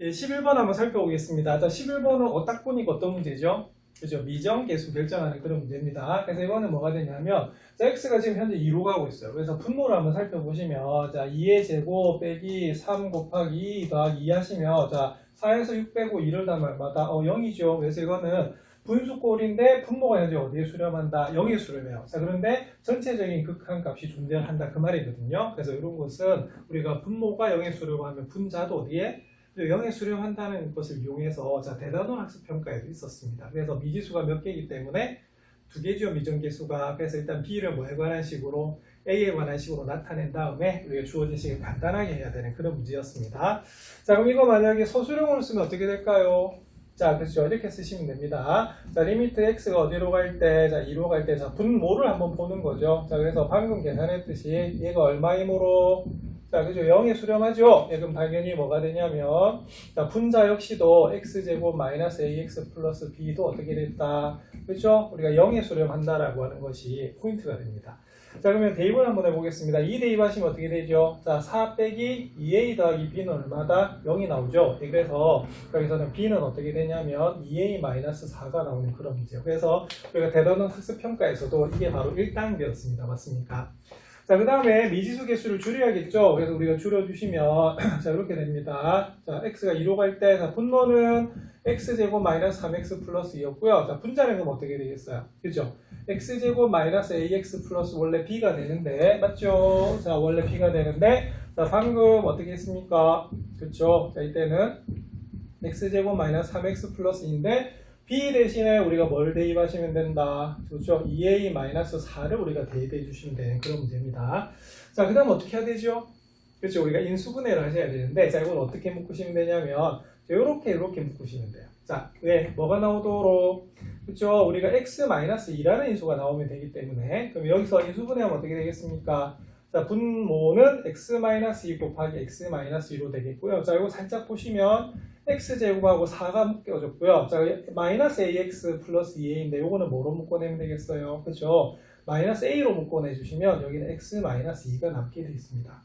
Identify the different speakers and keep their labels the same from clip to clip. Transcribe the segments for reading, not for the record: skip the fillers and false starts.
Speaker 1: 예, 11번 한번 살펴보겠습니다. 자, 11번은 딱 보니까 어떤 문제죠? 그죠? 미정계수 결정하는 그런 문제입니다. 그래서 이거는 뭐가 되냐면, 자, x가 지금 현재 2로 가고 있어요. 그래서 분모를 한번 살펴보시면, 자, 2의 제곱 빼기 3 곱하기 2 더하기 2 하시면, 자, 4에서 6 빼고 2를 다 말마다 0이죠. 그래서 이거는 분수꼴인데 분모가 현재 어디에 수렴한다? 0에 수렴해요. 자, 그런데 전체적인 극한값이 존재한다. 그 말이거든요. 그래서 이런 것은 우리가 분모가 0에 수렴하면 분자도 어디에? 0에 수렴한다는 것을 이용해서 자, 대단원 학습평가에도 있었습니다. 그래서 미지수가 몇 개이기 때문에 두 개죠, 미정계수가. 그래서 일단 B를 뭐에 관한 식으로 A에 관한 식으로 나타낸 다음에 우리가 주어진 식을 간단하게 해야 되는 그런 문제였습니다. 자, 그럼 이거 만약에 소수령으로 쓰면 어떻게 될까요? 자, 그렇죠. 이렇게 쓰시면 됩니다. 자, 리미트 x가 어디로 갈 때, 자, 2로 갈 때, 자, 분모를 한번 보는 거죠. 자, 그래서 방금 계산했듯이 얘가 얼마이므로, 자, 그죠. 0에 수렴하죠. 예, 그럼 당연히 뭐가 되냐면, 자, 분자 역시도 x제곱 마이너스 ax 플러스 b도 어떻게 됐다. 그렇죠? 우리가 0에 수렴한다라고 하는 것이 포인트가 됩니다. 자, 그러면 대입을 한번 해보겠습니다. 2 대입하시면 어떻게 되죠? 자, 4 빼기 2a 더하기 b는 얼마다? 0이 나오죠. 그래서 여기서는 b는 어떻게 되냐면 2a 마이너스 4가 나오는 그런 문제예요. 그래서 우리가 대단원 학습평가에서도 이게 바로 1단계였습니다. 맞습니까? 자, 그 다음에 미지수 개수를 줄여야겠죠. 그래서 우리가 줄여주시면 자, 이렇게 됩니다. 자, x가 2로 갈 때, 자, 분모는 x제곱 마이너스 3x 플러스 2였고요. 자, 분자는 그럼 어떻게 되겠어요? 그죠? x제곱 마이너스 ax 플러스 원래 b가 되는데, 맞죠? 자, 원래 b가 되는데, 자, 방금 어떻게 했습니까? 그쵸? 자, 이때는 x제곱 마이너스 3x 플러스 2인데, b 대신에 우리가 뭘 대입하시면 된다. 그렇죠? 2a-4를 우리가 대입해 주시면 되는 그런 문제입니다. 자, 그 다음 어떻게 해야 되죠? 그렇죠? 우리가 인수분해를 하셔야 되는데, 자, 이건 어떻게 묶으시면 되냐면, 이렇게 묶으시면 돼요. 자, 왜? 뭐가 나오도록? 그렇죠? 우리가 x-2라는 인수가 나오면 되기 때문에, 그럼 여기서 인수분해하면 어떻게 되겠습니까? 자, 분모는 x-2 곱하기 x-2로 되겠고요. 자, 이거 살짝 보시면, x제곱하고 4가 묶여졌고요. 자, 마이너스 ax 플러스 2a인데 요거는 뭐로 묶어내면 되겠어요? 그죠? 마이너스 a로 묶어내주시면 여기는 x 마이너스 2가 남게 되어 있습니다.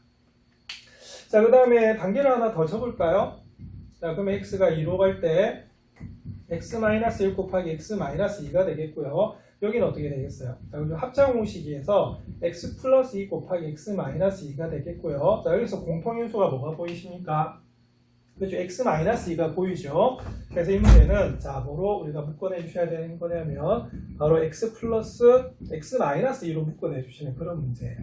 Speaker 1: 자, 그 다음에 단계를 하나 더 쳐볼까요? 자, 그러면 x가 2로 갈 때 x 마이너스 1 곱하기 x 마이너스 2가 되겠고요. 여기는 어떻게 되겠어요? 자, 합장 공식에서 x 플러스 2 곱하기 x 마이너스 2가 되겠고요. 자, 여기서 공통인수가 뭐가 보이십니까? 그렇죠. x-2가 보이죠. 그래서 이 문제는 자, 뭐로 우리가 묶어내 주셔야 되는 거냐면 바로 x 플러스 x-2로 묶어내 주시는 그런 문제예요.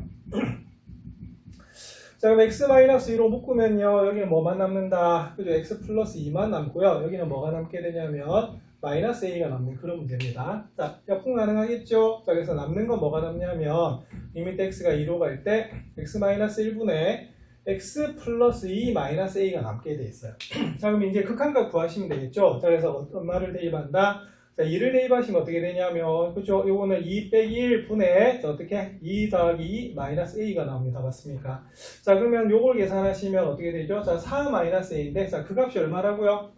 Speaker 1: 자, 그럼 x-2로 묶으면요. 여기는 뭐만 남는다. 그죠. x 플러스 2만 남고요. 여기는 뭐가 남게 되냐면 마이너스 a가 남는 그런 문제입니다. 자, 약분 가능하겠죠? 자, 그래서 남는 건 뭐가 남냐면 리미트 x가 2로 갈 때 x-1분의 x 플러스 2 마이너스 a가 남게 돼 있어요. 자, 그럼 이제 극한값 구하시면 되겠죠? 자, 그래서 어떤 말을 대입한다? 자, 2를 대입하시면 어떻게 되냐면, 그죠? 요거는 2 빼기 1 분의, 자, 어떻게? 2 더하기 2 마이너스 a가 나옵니다. 맞습니까? 자, 그러면 요걸 계산하시면 어떻게 되죠? 자, 4 마이너스 a인데, 자, 그 값이 얼마라고요?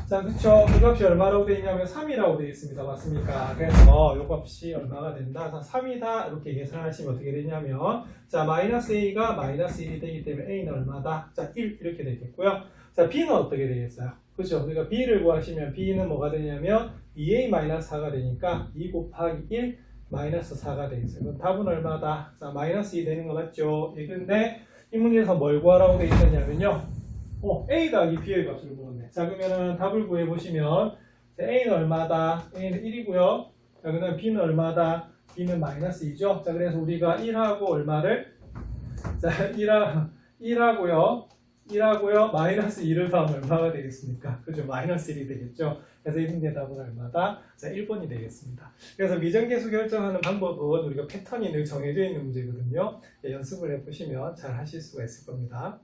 Speaker 1: 자, 그쵸. 그 값이 얼마라고 되어 있냐면 3이라고 되어 있습니다. 맞습니까? 그래서 요 값이 얼마가 된다? 자, 3이다. 이렇게 계산하시면 어떻게 되냐면, 자, 마이너스 a가 마이너스 1이 되기 때문에 a는 얼마다? 자, 1 이렇게 되겠고요. 자, b는 어떻게 되겠어요? 그죠? 그러니까 b를 구하시면 b는 뭐가 되냐면 2a-4가 되니까 2 곱하기 1 마이너스 4가 되겠어요. 그럼 답은 얼마다? 자, 마이너스 2 되는 거 맞죠? 예, 근데 이 문제에서 뭘 구하라고 되어 있었냐면요. a 더하기 b의 값을 구하네. 자, 그러면은 답을 구해보시면 a는 얼마다? a는 1이고요. 자, 그 다음 b는 얼마다? b는 마이너스 2죠. 자, 그래서 우리가 1하고 얼마를? 자, 1하고요. 마이너스 2를 더하면 얼마가 되겠습니까? 그죠? 마이너스 1이 되겠죠. 그래서 이 문제 답은 얼마다? 자, 1번이 되겠습니다. 그래서 미정계수 결정하는 방법은 우리가 패턴이 늘 정해져 있는 문제거든요. 연습을 해보시면 잘 하실 수가 있을 겁니다.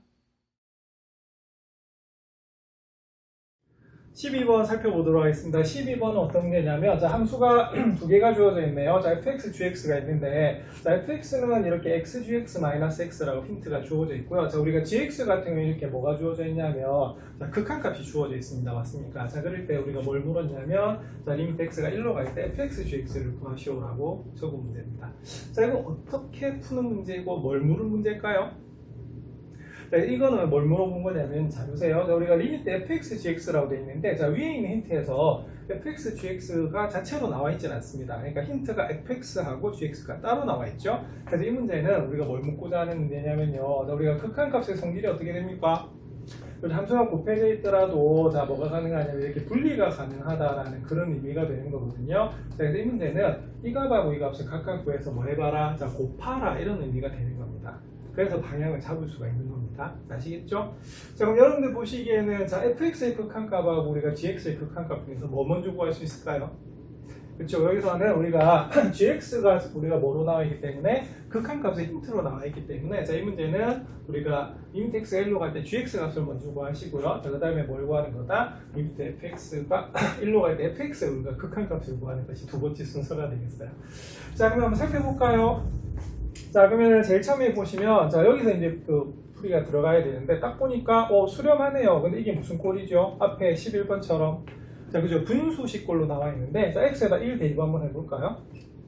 Speaker 1: 12번 살펴보도록 하겠습니다. 12번은 어떤 문제냐면, 자, 함수가 두 개가 주어져 있네요. 자, fx, gx가 있는데, 자, fx는 이렇게 x, gx-x라고 힌트가 주어져 있고요. 자, 우리가 gx 같은 경우에 이렇게 뭐가 주어져 있냐면, 자, 극한값이 주어져 있습니다. 맞습니까? 자, 그럴 때 우리가 뭘 물었냐면, 자, 리미트 x가 1로 갈 때 fx, gx를 구하시오라고 적은 문제입니다. 자, 이거 어떻게 푸는 문제이고 뭘 물은 문제일까요? 이거는 뭘 물어본 거냐면, 자, 보세요. 자, 우리가 리미트 fx, gx라고 되어 있는데, 자, 위에 있는 힌트에서 fx, gx가 자체로 나와 있지는 않습니다. 그러니까 힌트가 fx하고 gx가 따로 나와 있죠. 그래서 이 문제는 우리가 뭘 묻고자 하는 문제냐면요. 자, 우리가 극한값의 성질이 어떻게 됩니까? 함수가 곱해져 있더라도, 자, 뭐가 가능하냐면 이렇게 분리가 가능하다라는 그런 의미가 되는 거거든요. 자, 그래서 이 문제는 이 값하고 이 값을 각각 구해서 뭐 해봐라, 자, 곱하라, 이런 의미가 되는 겁니다. 그래서 방향을 잡을 수가 있는 겁니다. 아시겠죠? 자, 그럼 여러분들 보시기에는, 자, fx의 극한값하고 우리가 gx의 극한값 중에서 뭐 먼저 구할 수 있을까요? 그렇죠. 여기서는 우리가 gx가 우리가 뭐로 나와 있기 때문에 극한값의 힌트로 나와 있기 때문에, 자, 이 문제는 우리가 리미트 x 1로 갈 때 gx 값을 먼저 구하시고요. 자, 그 다음에 뭘 구하는 거다? 리미트 fx가 1로 갈 때 fx의 우리가 극한값을 구하는 것이 두 번째 순서가 되겠어요. 자, 그럼 한번 살펴볼까요? 자, 그러면 제일 처음에 보시면, 자, 여기서 이제 그 풀이가 들어가야 되는데, 딱 보니까 수렴하네요. 근데 이게 무슨 꼴이죠? 앞에 11번처럼. 자, 그죠? 분수식꼴로 나와 있는데, 자, x에다 1 대입 한번 해볼까요?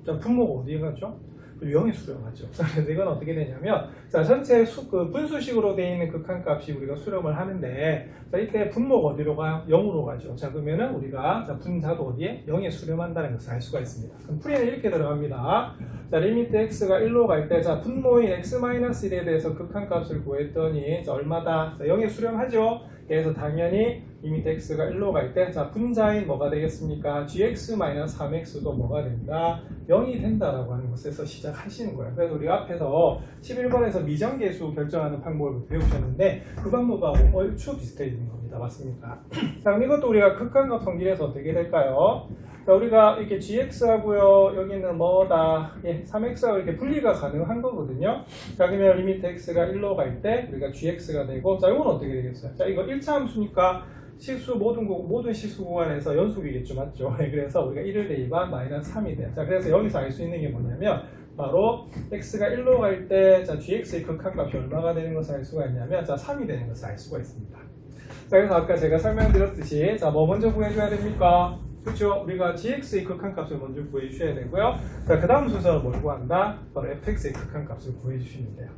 Speaker 1: 자, 분모가 어디에 갔죠? 0에 수렴하죠. 그래서 이건 어떻게 되냐면, 자, 전체 그 분수식으로 되어 있는 극한값이 우리가 수렴을 하는데, 자, 이때 분모가 어디로 가요? 0으로 가죠. 자, 그러면은 우리가, 자, 분자도 어디에? 0에 수렴한다는 것을 알 수가 있습니다. 그럼 풀이는 이렇게 들어갑니다. 자, 리미트 x가 1로 갈 때, 자, 분모인 x-1에 대해서 극한값을 구했더니, 자, 얼마다? 자, 0에 수렴하죠. 그래서 당연히 리미트 x가 1로 갈 때, 자, 분자인 뭐가 되겠습니까? gx-3x도 뭐가 된다? 0이 된다라고 하는 것에서 시작하시는 거예요. 그래서 우리가 앞에서 11번에서 미정계수 결정하는 방법을 배우셨는데, 그 방법하고 얼추 비슷해지는 겁니다. 맞습니까? 자, 그럼 이것도 우리가 극한값 성질에서 어떻게 될까요? 자, 우리가 이렇게 gx하고요, 여기는 뭐다? 예, 3x하고 이렇게 분리가 가능한 거거든요. 자, 그러면 리미트 x가 1로 갈 때 우리가 gx가 되고, 자, 이건 어떻게 되겠어요? 자, 이거 1차 함수니까 실수 모든 실수 구간에서 연속이겠죠, 맞죠? 그래서 우리가 1을 대입한 마이너스 3이 돼요. 자, 그래서 여기서 알 수 있는 게 뭐냐면, 바로 x가 1로 갈 때, 자, gx의 극한값이 얼마가 되는 것을 알 수가 있냐면, 자, 3이 되는 것을 알 수가 있습니다. 자, 그래서 아까 제가 설명드렸듯이, 자, 뭐 먼저 구해줘야 됩니까? 그렇죠? 우리가 gx의 극한값을 먼저 구해주셔야 되고요. 자, 그 다음 순서는 뭘 구한다? 바로 fx의 극한값을 구해주시면 돼요.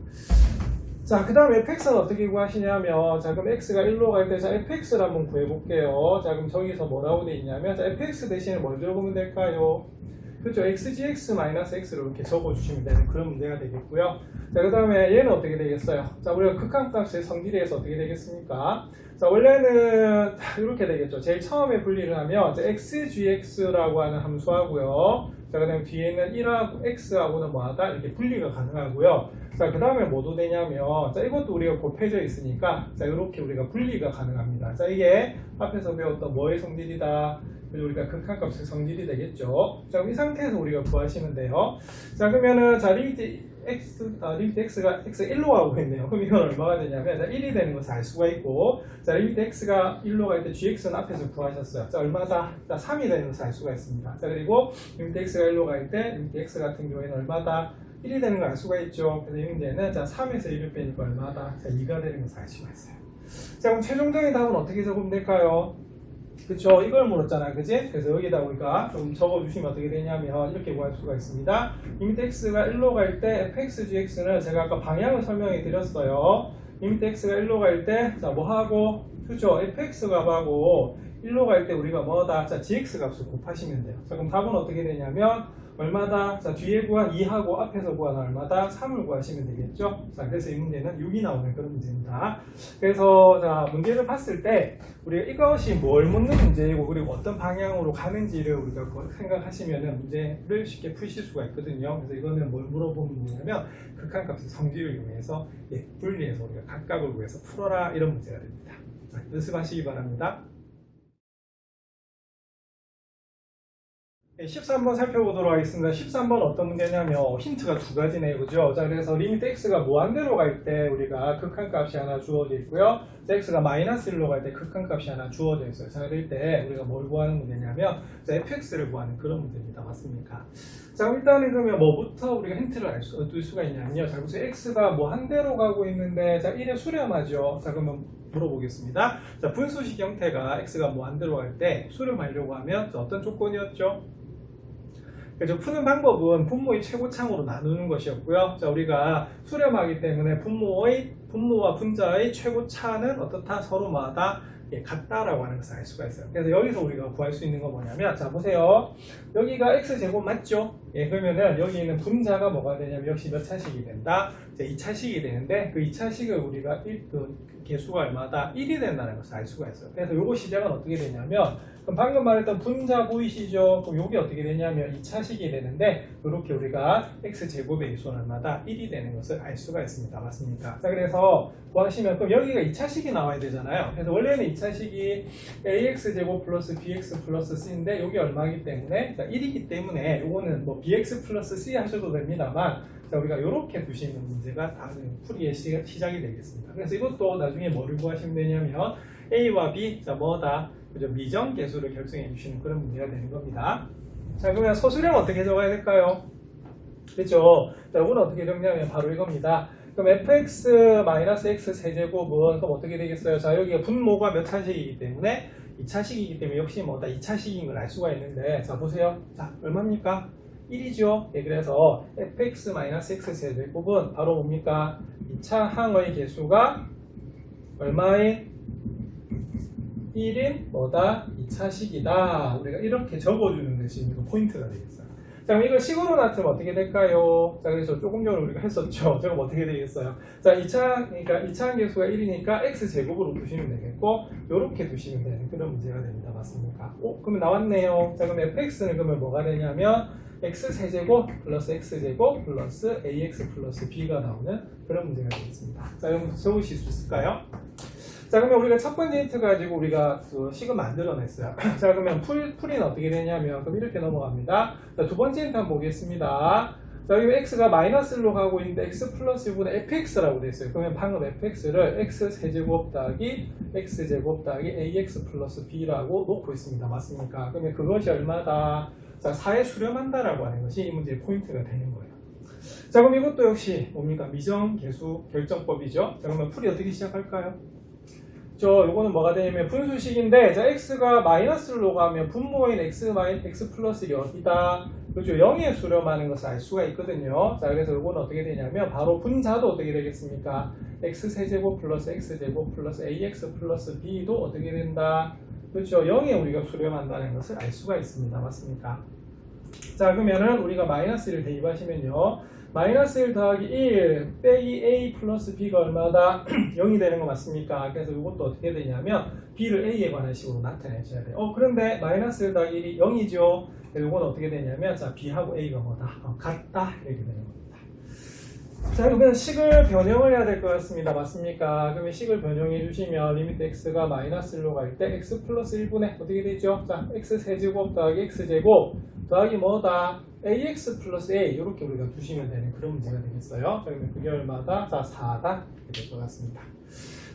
Speaker 1: 자, 그 다음 fx는 어떻게 구하시냐면, 자, 그럼 x가 1로 갈 때, 자, fx를 한번 구해볼게요. 자, 그럼 저기서 뭐라고 돼 있냐면, 자, fx 대신에 뭘 적으면 될까요? 그렇죠. xgx-x를 이렇게 적어주시면 되는 그런 문제가 되겠고요. 자, 그 다음에 얘는 어떻게 되겠어요? 자, 우리가 극한값의 성질에서 어떻게 되겠습니까? 자, 원래는 이렇게 되겠죠. 제일 처음에 분리를 하면, 자, xgx라고 하는 함수하고요. 자, 그 다음에 뒤에 있는 1하고 x하고는 뭐하다? 이렇게 분리가 가능하고요. 자, 그 다음에 뭐도 되냐면, 자, 이것도 우리가 곱해져 있으니까, 자, 이렇게 우리가 분리가 가능합니다. 자, 이게 앞에서 배웠던 뭐의 성질이다? 그리고 우리가 극한값의 성질이 되겠죠. 자, 그럼 이 상태에서 우리가 구하시면 돼요. 자, 그러면은, 자, 리미트 x가 1로 가고 있네요. 그럼 이건 얼마가 되냐면, 자, 1이 되는 것을 알 수가 있고, 자, 리미트 x가 1로 갈 때 gx는 앞에서 구하셨어요. 자, 얼마다? 자, 3이 되는 것을 알 수가 있습니다. 자, 그리고 리미트 x가 1로 갈 때, 리미트 x 같은 경우에는 얼마다? 1이 되는 걸 알 수가 있죠. 그래서 이 문제는, 자, 3에서 1을 빼니까 얼마다? 자, 2가 되는 것을 알 수가 있어요. 자, 그럼 최종적인 답은 어떻게 적으면 될까요? 그쵸, 이걸 물었잖아요, 그지? 그래서 여기다 우리가 좀 적어주시면 어떻게 되냐면 이렇게 구할 수가 있습니다. 리미트 x가 1로 갈 때 fxgx는 제가 아까 방향을 설명해 드렸어요. 리미트 x가 1로 갈 때, 자, 뭐 하고, 그쵸, fx 값하고 1로 갈 때 우리가 뭐다? 자, gx 값을 곱하시면 돼요. 자, 그럼 답은 어떻게 되냐면 얼마다? 자, 뒤에 구한 2하고 앞에서 구한 얼마다? 3을 구하시면 되겠죠? 자, 그래서 이 문제는 6이 나오는 그런 문제입니다. 그래서, 자, 문제를 봤을 때, 우리가 이것이 뭘 묻는 문제이고, 그리고 어떤 방향으로 가는지를 우리가 생각하시면 문제를 쉽게 푸실 수가 있거든요. 그래서 이거는 뭘 물어보는 문제냐면, 극한값의 성질을 이용해서, 예, 분리해서 우리가 각각을 구해서 풀어라, 이런 문제가 됩니다. 자, 연습하시기 바랍니다. 13번 살펴보도록 하겠습니다. 13번 어떤 문제냐면 힌트가 두 가지네요. 그죠? 자, 그래서 리미트 x가 무한대로 갈 때 우리가 극한값이 하나 주어져 있고요. 자, x가 마이너스 1로 갈 때 극한값이 하나 주어져 있어요. 자, 그럴 때 우리가 뭘 구하는 문제냐면, 자, fx를 구하는 그런 문제입니다. 맞습니까? 자, 그럼 일단은 그러면 뭐부터 우리가 힌트를 얻을 수가 있냐면요. 자, 그래서 x가 무한대로 가고 있는데, 자, 1에 수렴하죠. 자, 그러면 물어보겠습니다. 자, 분수식 형태가 x가 무한대로 갈 때 수렴하려고 하면 어떤 조건이었죠? 그래서 푸는 방법은 분모의 최고창으로 나누는 것이었고요. 자, 우리가 수렴하기 때문에 분모와 분자의 최고차는 어떻다? 서로마다 같다라고 하는 것을 알 수가 있어요. 그래서 여기서 우리가 구할 수 있는 건 뭐냐면, 자 보세요. 여기가 x제곱 맞죠? 그러면은 여기 있는 분자가 뭐가 되냐면 역시 몇 차식이 된다? 이제 2차식이 되는데 그 2차식을 우리가 그 개수가 얼마다? 1이 된다는 것을 알 수가 있어요. 그래서 요거 시작은 어떻게 되냐면, 그럼 방금 말했던 분자 보이시죠? 그럼 요게 어떻게 되냐면 2차식이 되는데 이렇게 우리가 x제곱의 유수는 얼마다? 1이 되는 것을 알 수가 있습니다. 맞습니까? 자, 그래서 구하시면 그럼 여기가 2차식이 나와야 되잖아요. 그래서 원래는 2차식이 ax제곱 플러스 bx 플러스 c인데 여기 얼마이기 때문에, 자, 1이기 때문에 요거는 뭐 bx 플러스 c 하셔도 됩니다만, 자, 우리가 이렇게 두시는 문제가 다른 풀이의 시작이 되겠습니다. 그래서 이것도 나중에 뭐를 구하시면 되냐면 a와 b, 자 뭐다? 그죠? 미정 계수를 결정해 주시는 그런 문제가 되는 겁니다. 자, 그러면 소수령 어떻게 적어야 될까요? 그렇죠? 자, 이건 어떻게 정리하면 바로 이겁니다. 그럼 fx-x 세제곱은 그럼 어떻게 되겠어요? 자, 여기가 분모가 몇 차식이기 때문에 2차식이기 때문에 역시 뭐다? 2차식인 걸 알 수가 있는데, 자 보세요. 자, 얼마입니까? 1이죠. 그래서 fx-x 세제곱은 바로 뭡니까? 2차 항의 개수가 얼마인? 1인 뭐다? 2차식이다. 우리가 이렇게 적어주는 것이 이거 포인트가 되겠어요. 자, 그럼 이걸 식으로 나타내면 어떻게 될까요? 자, 그래서 조금 전에 우리가 했었죠. 저건 어떻게 되겠어요? 자, 그러니까 2차 계수가 1이니까 x제곱으로 두시면 되겠고, 요렇게 두시면 되는 그런 문제가 됩니다. 맞습니까? 그러면 나왔네요. 자, 그럼 fx는 그러면 뭐가 되냐면 x세제곱 플러스 x제곱 플러스 ax 플러스 b가 나오는 그런 문제가 되겠습니다. 자, 여러분 적으실 수 있을까요? 자, 그러면 우리가 첫 번째 힌트 가지고 우리가 그 식을 만들어냈어요. 자, 그러면 풀이는 어떻게 되냐면, 그럼 이렇게 넘어갑니다. 자, 두 번째 힌트 한번 보겠습니다. 자, 여기 x가 마이너스로 가고 있는데 x 플러스 6분의 fx라고 되어 있어요. 그러면 방금 fx를 x세제곱 더하기 x제곱 더하기 ax 플러스 b라고 놓고 있습니다. 맞습니까? 그러면 그것이 얼마다? 자, 4에 수렴한다라고 하는 것이 이 문제의 포인트가 되는 거예요. 자, 그럼 이것도 역시 뭡니까? 미정계수 결정법이죠. 자, 그러면 풀이 어떻게 시작할까요? 요거는 뭐가 되냐면 분수식인데, 자, x가 마이너스로 가면 분모인 x 플러스 1이 어디다? 그렇죠. 0에 수렴하는 것을 알 수가 있거든요. 자, 그래서 요거는 어떻게 되냐면 바로 분자도 어떻게 되겠습니까? x세제곱 플러스 x제곱 플러스 ax 플러스 b도 어떻게 된다? 그렇죠. 0에 우리가 수렴한다는 것을 알 수가 있습니다. 맞습니까? 자, 그러면은 우리가 마이너스를 대입하시면요. 마이너스 1 더하기 1 빼기 a 플러스 b가 얼마다? 0이 되는 거 맞습니까? 그래서 이것도 어떻게 되냐면 b를 a에 관한 식으로 나타내셔야 돼요. 그런데 마이너스 1 더하기 1이 0이죠. 그래서 이건 어떻게 되냐면, 자, b하고 a가 뭐다? 같다. 이렇게 되는 겁니다. 자, 그러면 식을 변형을 해야 될 것 같습니다. 맞습니까? 그러면 식을 변형해 주시면 리미트 x가 마이너스 1로 갈 때 x 플러스 1분의 어떻게 되죠? 자, x 세제곱 더하기 x제곱 더하기 뭐다? ax 플러스 a 이렇게 우리가 두시면 되는 그런 문제가 되겠어요. 그러면 그게 얼마다? 자, 4다 이렇게 될 것 같습니다.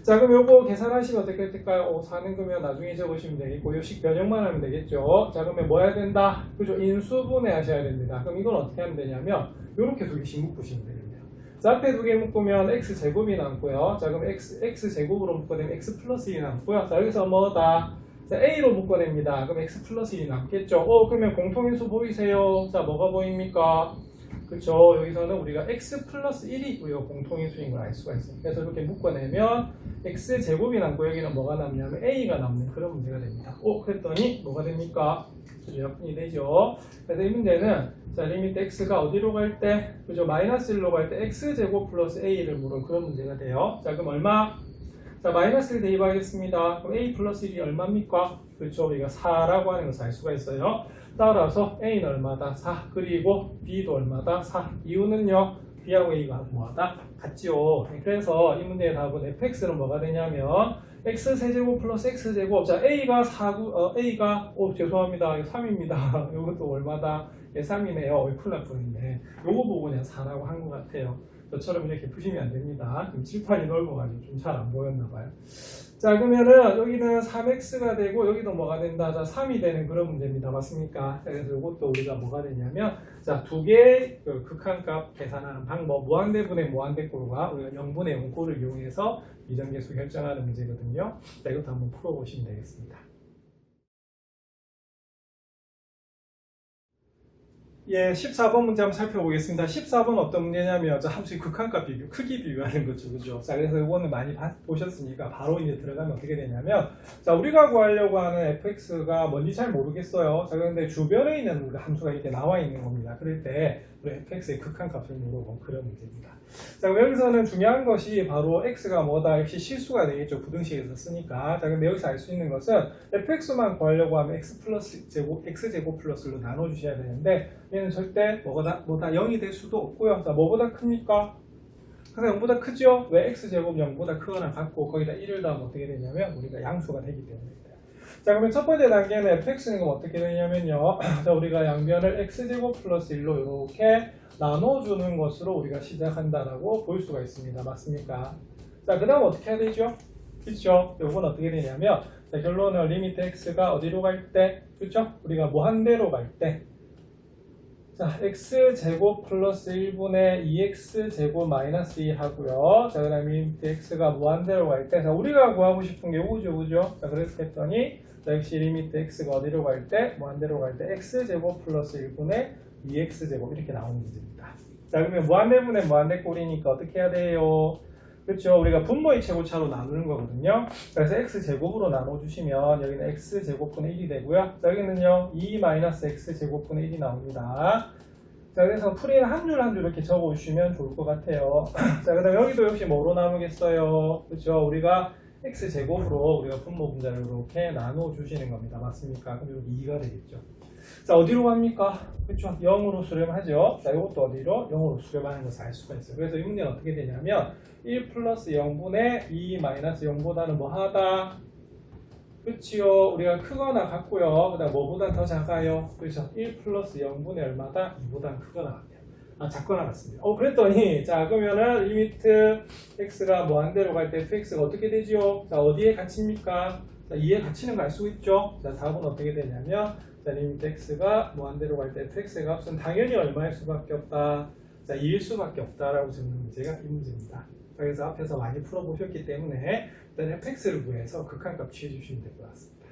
Speaker 1: 자, 그럼 요거 계산하시면 어떻게 될까요? 4는 그러면 나중에 적으시면 되겠고, 요 식 변형만 하면 되겠죠. 자, 그러면 뭐 해야 된다? 그죠? 인수분해 하셔야 됩니다. 그럼 이건 어떻게 하면 되냐면 요렇게 두 개씩 묶으시면 되겠네요. 자, 앞에 두 개 묶으면 x제곱이 남고요. 자, 그럼 x제곱으로 묶어내면 x 플러스 1이 남고요. 자, 여기서 뭐다? 자, a로 묶어냅니다. 그럼 x 플러스 1이 남겠죠. 그러면 공통인수 보이세요? 자, 뭐가 보입니까? 그쵸. 여기서는 우리가 x 플러스 1이 우리가 공통인수인 걸 알 수가 있어요. 그래서 이렇게 묶어내면 x제곱이 남고 여기는 뭐가 남냐면 a가 남는 그런 문제가 됩니다. 그랬더니 뭐가 됩니까? 약분이 되죠. 그래서 이 문제는, 자, 리미트 x가 어디로 갈 때? 그죠. 마이너스 1로 갈 때 x제곱 플러스 a를 물은 그런 문제가 돼요. 자, 그럼 얼마? 자, 마이너스 1 대입하겠습니다. 그럼 a 플러스 1이 얼마입니까? 그렇죠. 우리가 4라고 하는 것을 알 수가 있어요. 따라서 a는 얼마다? 4. 그리고 b도 얼마다? 4. 이유는요. b하고 a가 뭐하다? 같지요. 그래서 이 문제의 답은 fx는 뭐가 되냐면 x세제곱 플러스 x제곱. 자, a가 4, a가 죄송합니다. 이거 3입니다. 이것도 얼마다? 3이네요. 큰일 날 뻔했네. 요거 보고 그냥 4라고 한 것 같아요. 저처럼 이렇게 푸시면 안 됩니다. 좀 칠판이 넓어가지고 좀 잘 안 보였나봐요. 자, 그러면은 여기는 3x가 되고 여기도 뭐가 된다? 자, 3이 되는 그런 문제입니다. 맞습니까? 자, 그래서 이것도 우리가 뭐가 되냐면, 자, 두 개의 그 극한값 계산하는 방법, 무한대분의 무한대꼴과 우리가 0분의 0꼴을 이용해서 미정계수 결정하는 문제거든요. 자, 이것도 한번 풀어보시면 되겠습니다. 예, 14번 문제 한번 살펴보겠습니다. 14번 어떤 문제냐면 저 함수의 극한값 비교, 크기 비교하는 거죠. 그죠? 자, 그래서 이거는 많이 보셨으니까 바로 이제 들어가면 어떻게 되냐면 자, 우리가 구하려고 하는 fx가 뭔지 잘 모르겠어요. 자, 그런데 주변에 있는 함수가 이렇게 나와 있는 겁니다. 그럴 때 우리 fx의 극한값을 물어본 그런 문제입니다. 자, 그럼 여기서는 중요한 것이 바로 x가 뭐다? 역시 실수가 되겠죠. 부등식에서 쓰니까. 자, 근데 여기서 알 수 있는 것은 fx만 구하려고 하면 x 플러스 제곱, x제곱 플러스로 나눠주셔야 되는데 얘는 절대 뭐다 0이 될 수도 없고요. 자, 뭐보다 큽니까? 항상 0보다 크죠? 왜 x제곱 0보다 크거나 같고 거기다 1을 더하면 어떻게 되냐면 우리가 양수가 되기 때문입니다. 자, 그러면 첫 번째 단계는 fx는 그럼 어떻게 되냐면요. 자, 우리가 양변을 x제곱 플러스 1로 이렇게 나눠주는 것으로 우리가 시작한다라고 볼 수가 있습니다. 맞습니까? 자, 그 다음 어떻게 해야 되죠? 그렇죠? 이건 어떻게 되냐면 자, 결론은 리미트 x가 어디로 갈 때, 그렇죠? 우리가 무한대로 갈 때 자, x제곱 플러스 1분의 2x제곱 마이너스 2 하고요. 자, 그 다음에 리미트 x가 무한대로 갈 때, 자, 우리가 구하고 싶은 게 요거죠, 그죠? 자, 그래서 했더니, 자, 역시 리미트 x가 어디로 갈 때, 무한대로 갈 때, x제곱 플러스 1분의 2x제곱 이렇게 나오는 문제입니다. 자, 그러면 무한대분의 무한대 꼴이니까 어떻게 해야 돼요? 그렇죠. 우리가 분모의 최고차로 나누는 거거든요. 그래서 x제곱으로 나눠주시면 여기는 x제곱분의 1이 되고요. 자, 여기는요 2-x제곱분의 1이 나옵니다. 자, 그래서 풀이는 한 줄 한 줄 이렇게 적어주시면 좋을 것 같아요. 자, 그 다음 여기도 역시 뭐로 나누겠어요? 그렇죠. 우리가 x제곱으로 우리가 분모 분자를 이렇게 나눠주시는 겁니다. 맞습니까? 그럼 여기 2가 되겠죠. 자, 어디로 갑니까? 그렇죠. 0으로 수렴하죠. 자, 이것도 어디로? 0으로 수렴하는 것을 알 수가 있어요. 그래서 이 문제는 어떻게 되냐면 1 플러스 0분의 2 마이너스 0보다는 뭐 하다? 그렇지요. 우리가 크거나 같고요. 그 다음 뭐보다 더 작아요? 그렇죠. 1 플러스 0분의 얼마다? 2보다 크거나 같아요. 아, 작거나 같습니다. 그랬더니 자, 그러면은 리미트 x가 무한대로 갈 때 fx가 어떻게 되죠? 자, 어디에 갇힙니까? 자, 2에 갇히는 거 알 수 있죠? 자, 답은 어떻게 되냐면 자, 리미트 x가 무한대로 갈 때 fx의 값은 당연히 얼마일 수밖에 없다. 자, 2일 수밖에 없다라고 적는 문제가 이 문제입니다. 그래서 앞에서 많이 풀어보셨기 때문에 일단 fx를 구해서 극한값 취해주시면 될 것 같습니다.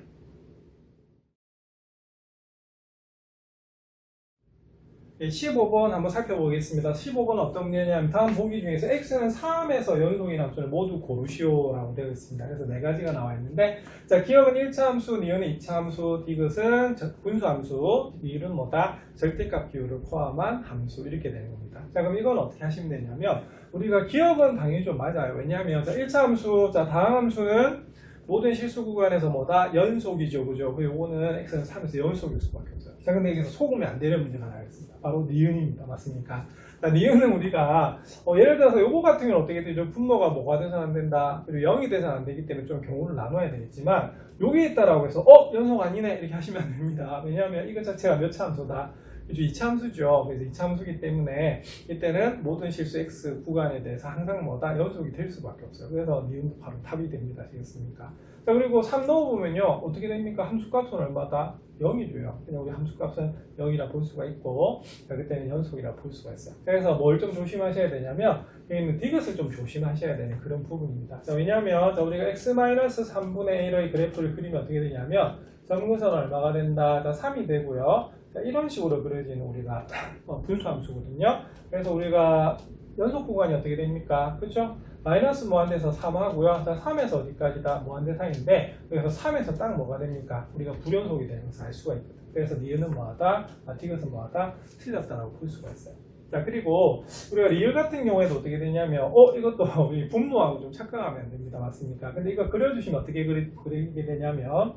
Speaker 1: 15번 한번 살펴보겠습니다. 15번은 어떤 문제냐면 다음 보기 중에서 x는 3에서 연속인 함수를 모두 고르시오라고 되어 있습니다. 그래서 네 가지가 나와 있는데 자, 기억은 1차 함수, 니은은 2차 함수, 디귿은 분수 함수, 디귿은 뭐다? 절대값 기호를 포함한 함수 이렇게 되는 겁니다. 자, 그럼 이건 어떻게 하시면 되냐면 우리가 기억은 당연히 좀 맞아요. 왜냐하면 자, 1차 함수, 자, 다음 함수는 모든 실수 구간에서 뭐다? 연속이죠. 그죠? 그 요거는 x는 3에서 연속일 수밖에 없어요. 자, 근데 여기서 속으면 안 되는 문제가 나와있습니다. 바로 니은입니다. 맞습니까? 자, 니은은 우리가 예를 들어서 요거 같은 경우는 어떻게 되죠? 분모가 뭐가 돼서는 안 된다. 그리고 0이 돼서는 안 되기 때문에 좀 경우를 나눠야 되겠지만 여기 있다라고 해서 연속 아니네 이렇게 하시면 안 됩니다. 왜냐하면 이것 자체가 몇 차 함수다? 그죠? 2차 함수죠. 그래서 2차 함수기 때문에 이때는 모든 실수 x 구간에 대해서 항상 뭐다? 연속이 될 수밖에 없어요. 그래서 니은도 바로 답이 됩니다. 되겠습니까? 자, 그리고 3 넣어보면요. 어떻게 됩니까? 함수값은 얼마다? 0이줘요. 그냥 우리 함수값은 0이라 볼 수가 있고 자, 그때는 연속이라 볼 수가 있어요. 그래서 뭘 좀 조심하셔야 되냐면 여기 있는 디귿을 좀 조심하셔야 되는 그런 부분입니다. 자, 왜냐하면 자, 우리가 x-3분의 1의 그래프를 그리면 어떻게 되냐면 점근선 얼마가 된다? 자, 3이 되고요. 자, 이런 식으로 그려지는 우리가 분수함수거든요. 그래서 우리가 연속 구간이 어떻게 됩니까? 그렇죠? 마이너스 무한대에서 3 하고요. 자, 3에서 어디까지다? 무한대 사이인데 그래서 3에서 딱 뭐가 됩니까? 우리가 불연속이 되는 것을 알 수가 있거든요. 그래서 니은은 뭐하다? 디귿은 뭐하다? 틀렸다라고 볼 수가 있어요. 자, 그리고 우리가 리을 같은 경우에도 어떻게 되냐면 이것도 분모하고 좀 착각하면 안 됩니다. 맞습니까? 근데 이거 그려주시면 어떻게 그리게 되냐면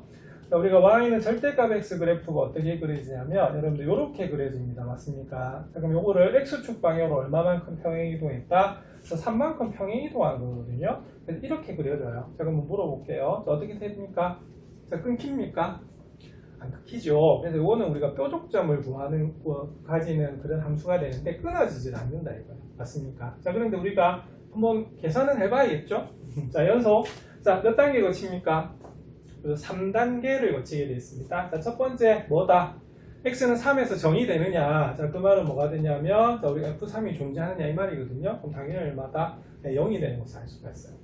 Speaker 1: 자, 우리가 y는 절대값 x 그래프가 어떻게 그려지냐면 여러분들 이렇게 그려집니다. 맞습니까? 자, 그럼 요거를 x축 방향으로 얼마만큼 평행 이동했다? 3만큼 평행 이동한 거거든요. 그래서 이렇게 그려져요. 자, 그럼 물어볼게요. 자, 어떻게 됩니까? 자, 끊깁니까? 안 끊기죠. 그래서 이거는 우리가 뾰족점을 가지는 그런 함수가 되는데 끊어지질 않는다 이거예요. 맞습니까? 자, 그런데 우리가 한번 계산을 해봐야겠죠? 자, 연속. 자, 몇 단계 거칩니까? 3단계를 거치게 되어 있습니다. 자, 첫 번째 뭐다? x는 3에서 정의 되느냐? 자, 그 말은 뭐가 되냐면 자, 우리가 f3이 존재하느냐 이 말이거든요. 그럼 당연히 얼마다? 네, 0이 되는 것을 알 수가 있어요.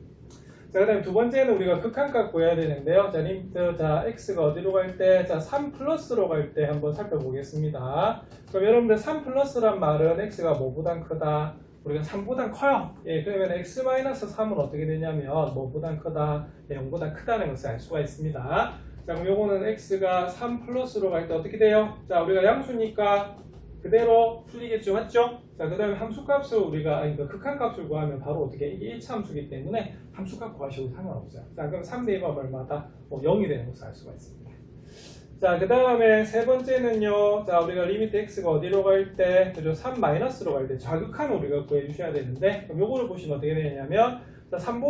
Speaker 1: 자, 그 다음에 두 번째는 우리가 극한값 구해야 되는데요. 자, 리미트, 자, x가 어디로 갈 때, 자, 3 플러스로 갈 때 한번 살펴보겠습니다. 그럼 여러분들 3 플러스란 말은 x가 뭐보단 크다? 우리가 3보단 커요. 예, 그러면 x-3은 어떻게 되냐면 뭐보단 크다? 예, 0보다 크다는 것을 알 수가 있습니다. 자, 그럼 요거는 x가 3 플러스로 갈 때 어떻게 돼요? 자, 우리가 양수니까 그대로 풀리겠죠, 맞죠? 자, 그 다음에 함수값을 우리가, 극한값을 구하면 바로 어떻게, 이게 1차 함수이기 때문에 함수값 구하셔도 상관없어요. 자, 그럼 3대 1은 얼마다? 0이 되는 것을 알 수가 있습니다. 자, 그 다음에 세 번째는요. 자, 우리가 리미트 x가 어디로 갈 때, 그죠? 3 마이너스로 갈 때 좌극한을 우리가 구해 주셔야 되는데, 그럼 요거를 보시면 어떻게 되냐면, 자, 3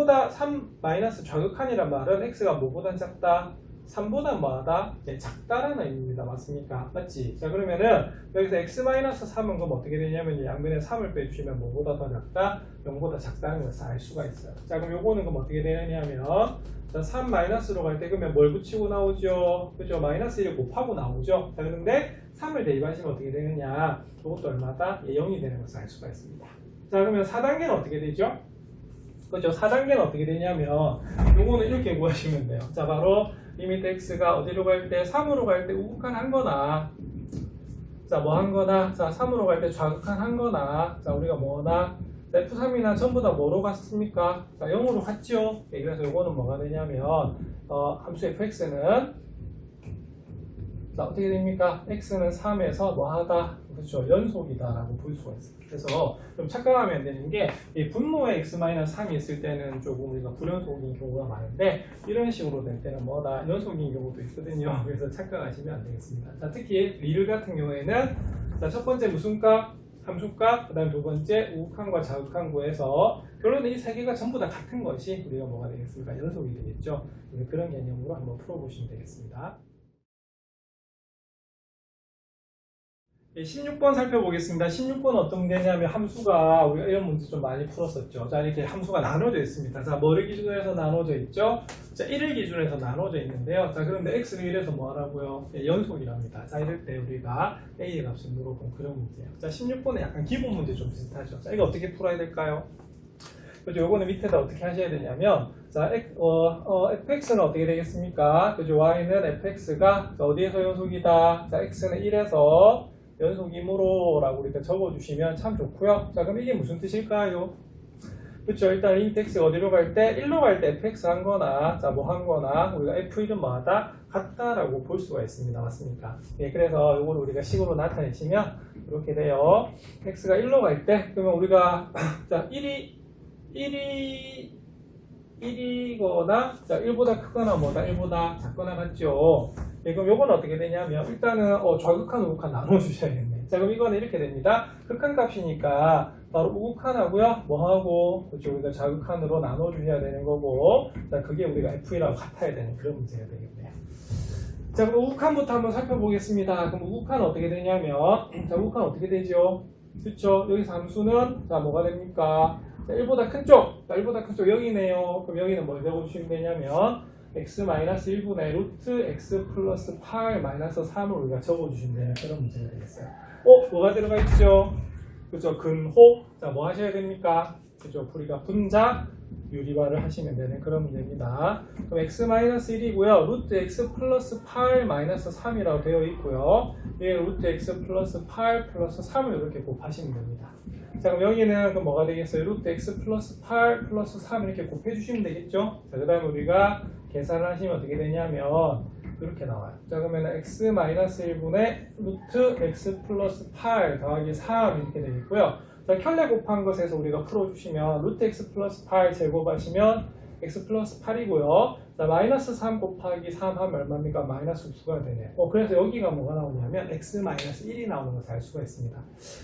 Speaker 1: 마이너스 좌극한이란 말은 x가 뭐보단 작다? 3보다 뭐하다? 네, 작다라는 의미입니다. 맞습니까? 맞지? 자, 그러면은 여기서 x-3은 그럼 어떻게 되냐면 양면에 3을 빼주시면 뭐보다 더 작다? 0보다 작다는 것을 알 수가 있어요. 자, 그럼 요거는 그럼 어떻게 되냐면 자, 3 마이너스로 갈 때 그러면 뭘 붙이고 나오죠? 그죠? 마이너스 1을 곱하고 나오죠? 자, 그런데 3을 대입하시면 어떻게 되느냐? 이것도 얼마다? 예, 0이 되는 것을 알 수가 있습니다. 자, 그러면 4단계는 어떻게 되죠? 그죠? 4단계는 어떻게 되냐면 요거는 이렇게 구하시면 돼요. 자, 바로 리미트 x가 어디로 갈 때 3으로 갈 때 우극한 한 거나 자, 뭐 한 거나 자, 3으로 갈 때 좌극한 한 거나 자, 우리가 뭐나 F3이나 전부 다 뭐로 갔습니까? 자, 0으로 갔죠? 네, 그래서 요거는 뭐가 되냐면 함수 fx는 자, 어떻게 됩니까? x는 3에서 뭐하다? 그렇죠. 연속이다라고 볼 수가 있어요. 그래서 좀 착각하면 안 되는 게 이 분모에 x-3이 있을 때는 조금 우리가 불연속인 경우가 많은데 이런 식으로 될 때는 뭐다? 연속인 경우도 있거든요. 그래서 착각하시면 안 되겠습니다. 자, 특히 리을 같은 경우에는 자, 첫 번째 무슨 값? 함수값, 그 다음 두 번째 우극한과 자극한 구에서 결론은 이 세 개가 전부 다 같은 것이 우리가 뭐가 되겠습니까? 연속이 되겠죠. 그런 개념으로 한번 풀어보시면 되겠습니다. 16번 살펴보겠습니다. 16번은 어떤 문제냐면 함수가 우리가 이런 문제 좀 많이 풀었었죠. 자, 이렇게 함수가 나눠져 있습니다. 자, 뭐를 기준으로 해서 나눠져 있죠? 자, 1을 기준으로 해서 나눠져 있는데요. 자, 그런데 x를 1에서 뭐 하라고요? 예, 연속이랍니다. 자, 이럴 때 우리가 a의 값을 물어본 그런 문제예요. 자, 16번은 약간 기본 문제 좀 비슷하죠. 자, 이거 어떻게 풀어야 될까요? 그죠? 요거는 밑에다 어떻게 하셔야 되냐면 자, fx는 어떻게 되겠습니까? 그죠? y는 fx가 어디에서 연속이다? 자, x는 1에서 연속이므로 라고 이렇게 적어주시면 참 좋고요. 자, 그럼 이게 무슨 뜻일까요? 그렇죠. 일단 리미트 x가 어디로 갈 때? 1로 갈 때 fx 한 거나 자, 뭐 한 거나 우리가 f1은 뭐하다? 같다라고 볼 수가 있습니다. 맞습니까? 예, 그래서 이걸 우리가 식으로 나타내시면 이렇게 돼요. x가 1로 갈 때 그러면 우리가 자, 1이거나 자, 1보다 크거나 뭐다? 1보다 작거나 같죠. 예, 그럼 요건 어떻게 되냐면 일단은 좌극한 우극한 나눠주셔야겠네. 자, 그럼 이거는 이렇게 됩니다. 극한 값이니까 바로 우극한하고요 뭐하고 그렇죠, 우리가 자극한으로 나눠주셔야 되는 거고 자, 그게 우리가 F이라고 같아야 되는 그런 문제가 되겠네요. 자, 그럼 우극한부터 한번 살펴보겠습니다. 그럼 우극한은 어떻게 되냐면 자, 우극한 어떻게 되죠? 그렇죠. 여기서 함수는 자, 뭐가 됩니까? 자, 1보다 큰 쪽, 자, 1보다 큰 쪽 여기네요. 그럼 여기는 뭘 적어주시면 되냐면 x-1분의 루트 x 플러스 8 마이너스 3을 우리가 적어주시면 되는 그런 문제가 되겠어요. 뭐가 들어가 있죠? 그죠? 근호. 자, 뭐 하셔야 됩니까? 그죠? 우리가 분자 유리화를 하시면 되는 그런 문제입니다. 그럼 x-1이고요. 루트 x 플러스 8 마이너스 3이라고 되어 있고요. 얘 루트 x 플러스 8 플러스 3을 이렇게 곱하시면 됩니다. 자, 그럼 여기는 그럼 뭐가 되겠어요? 루트 x 플러스 8 플러스 3 이렇게 곱해주시면 되겠죠? 자, 그 다음에 우리가 계산을 하시면 어떻게 되냐면 이렇게 나와요. 자, 그러면 x-1분의 루트 x 플러스 8 더하기 3 이렇게 되겠고요. 자, 켤레 곱한 것에서 우리가 풀어주시면 루트 x 플러스 8 제곱하시면 x 플러스 8이고요. 자, 마이너스 3 곱하기 3 하면 얼마입니까? 마이너스 9가 되네요. 그래서 여기가 뭐가 나오냐면 x 마이너스 1이 나오는 것을 알 수가 있습니다.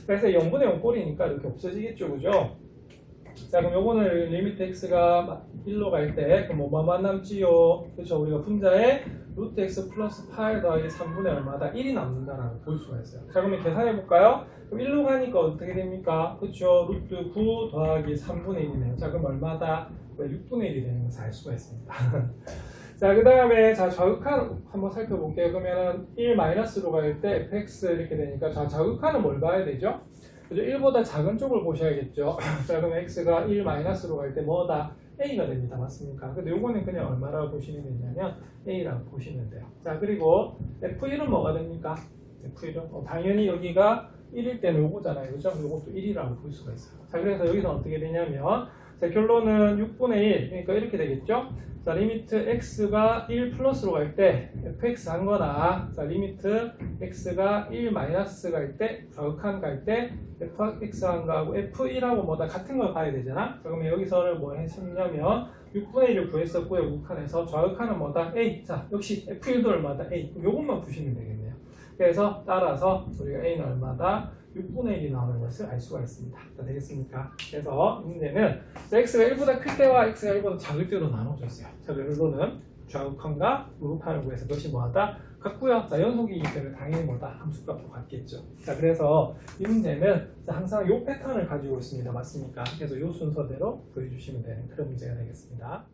Speaker 1: 그래서 0분의 0 꼴이니까 이렇게 없어지겠죠, 그죠? 자, 그럼 요거는 리미트 x가 1로 갈 때 그럼 뭐만 남지요? 그렇죠? 우리가 분자에 루트 x 플러스 8 더하기 3분의 얼마다? 1이 남는다라고 볼 수가 있어요. 자, 그러면 계산해 볼까요? 그럼 1로 가니까 어떻게 됩니까? 그렇죠? 루트 9 더하기 3분의 1이네요. 자, 그럼 얼마다? 6분의 1이 되는 것을 알 수가 있습니다. 자, 그 다음에 자, 좌극한 한번 살펴볼게요. 그러면은 1 마이너스로 갈 때 fx 이렇게 되니까 자, 좌극한은 뭘 봐야 되죠? 그죠? 1보다 작은 쪽을 보셔야겠죠. 자, 그럼 x가 1 마이너스로 갈 때 뭐다? a가 됩니다. 맞습니까? 근데 요거는 그냥 얼마라고 보시면 되냐면 a라고 보시면 돼요. 자, 그리고 f1은 뭐가 됩니까? f1은 당연히 여기가 1일 때는 요거잖아요. 그죠? 요것도 1이라고 볼 수가 있어요. 자, 그래서 여기서 어떻게 되냐면 자, 결론은 6분의 1. 그러니까 이렇게 되겠죠? 자, 리미트 x가 1 플러스로 갈 때 fx 한 거나 자, 리미트 x가 1 마이너스 갈 때 좌극한 갈 때 fx 한 거하고 f1하고 뭐다 같은 걸 봐야 되잖아. 자, 그러면 여기서는 뭐 했었냐면 6분의 1을 구했었고요. 극한에서 좌극한은 뭐다? a. 자, 역시 f1도 얼마다? a. 요것만 보시면 되겠네요. 그래서 따라서 우리가 a는 얼마다? 6분의 1이 나오는 것을 알 수가 있습니다. 자, 되겠습니까? 그래서 문제는 x가 1보다 클 때와 x가 1보다 작을 때로 나눠졌어요. 자, 결론은 좌극한과 우극한을 구해서 그것이 뭐하다? 같고요. 자, 연속이기 때문에 당연히 뭐다? 함수값도 같겠죠. 자, 그래서 이 문제는 항상 이 패턴을 가지고 있습니다. 맞습니까? 그래서 이 순서대로 그려주시면 되는 그런 문제가 되겠습니다.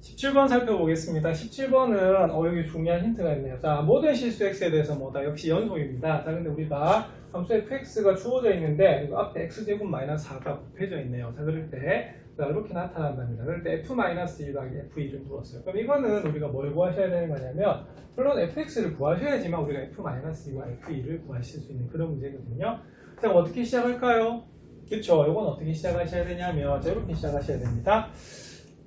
Speaker 1: 17번 살펴보겠습니다. 17번은 여기 중요한 힌트가 있네요. 자, 모든 실수 x에 대해서 뭐다? 역시 연속입니다. 자, 근데 우리가 함수 fx가 주어져 있는데 이거 앞에 x제곱 마이너스 4가 곱해져 있네요. 자, 그럴 때 자, 이렇게 나타난답니다. 그럴 때 f-1 더하기 f2를 물었어요. 그럼 이거는 우리가 뭘 구하셔야 되는 거냐면 물론 fx를 구하셔야지만 우리가 f-2와 f2를 구하실 수 있는 그런 문제거든요. 자, 그럼 어떻게 시작할까요? 그렇죠. 이건 어떻게 시작하셔야 되냐면 자, 이렇게 시작하셔야 됩니다.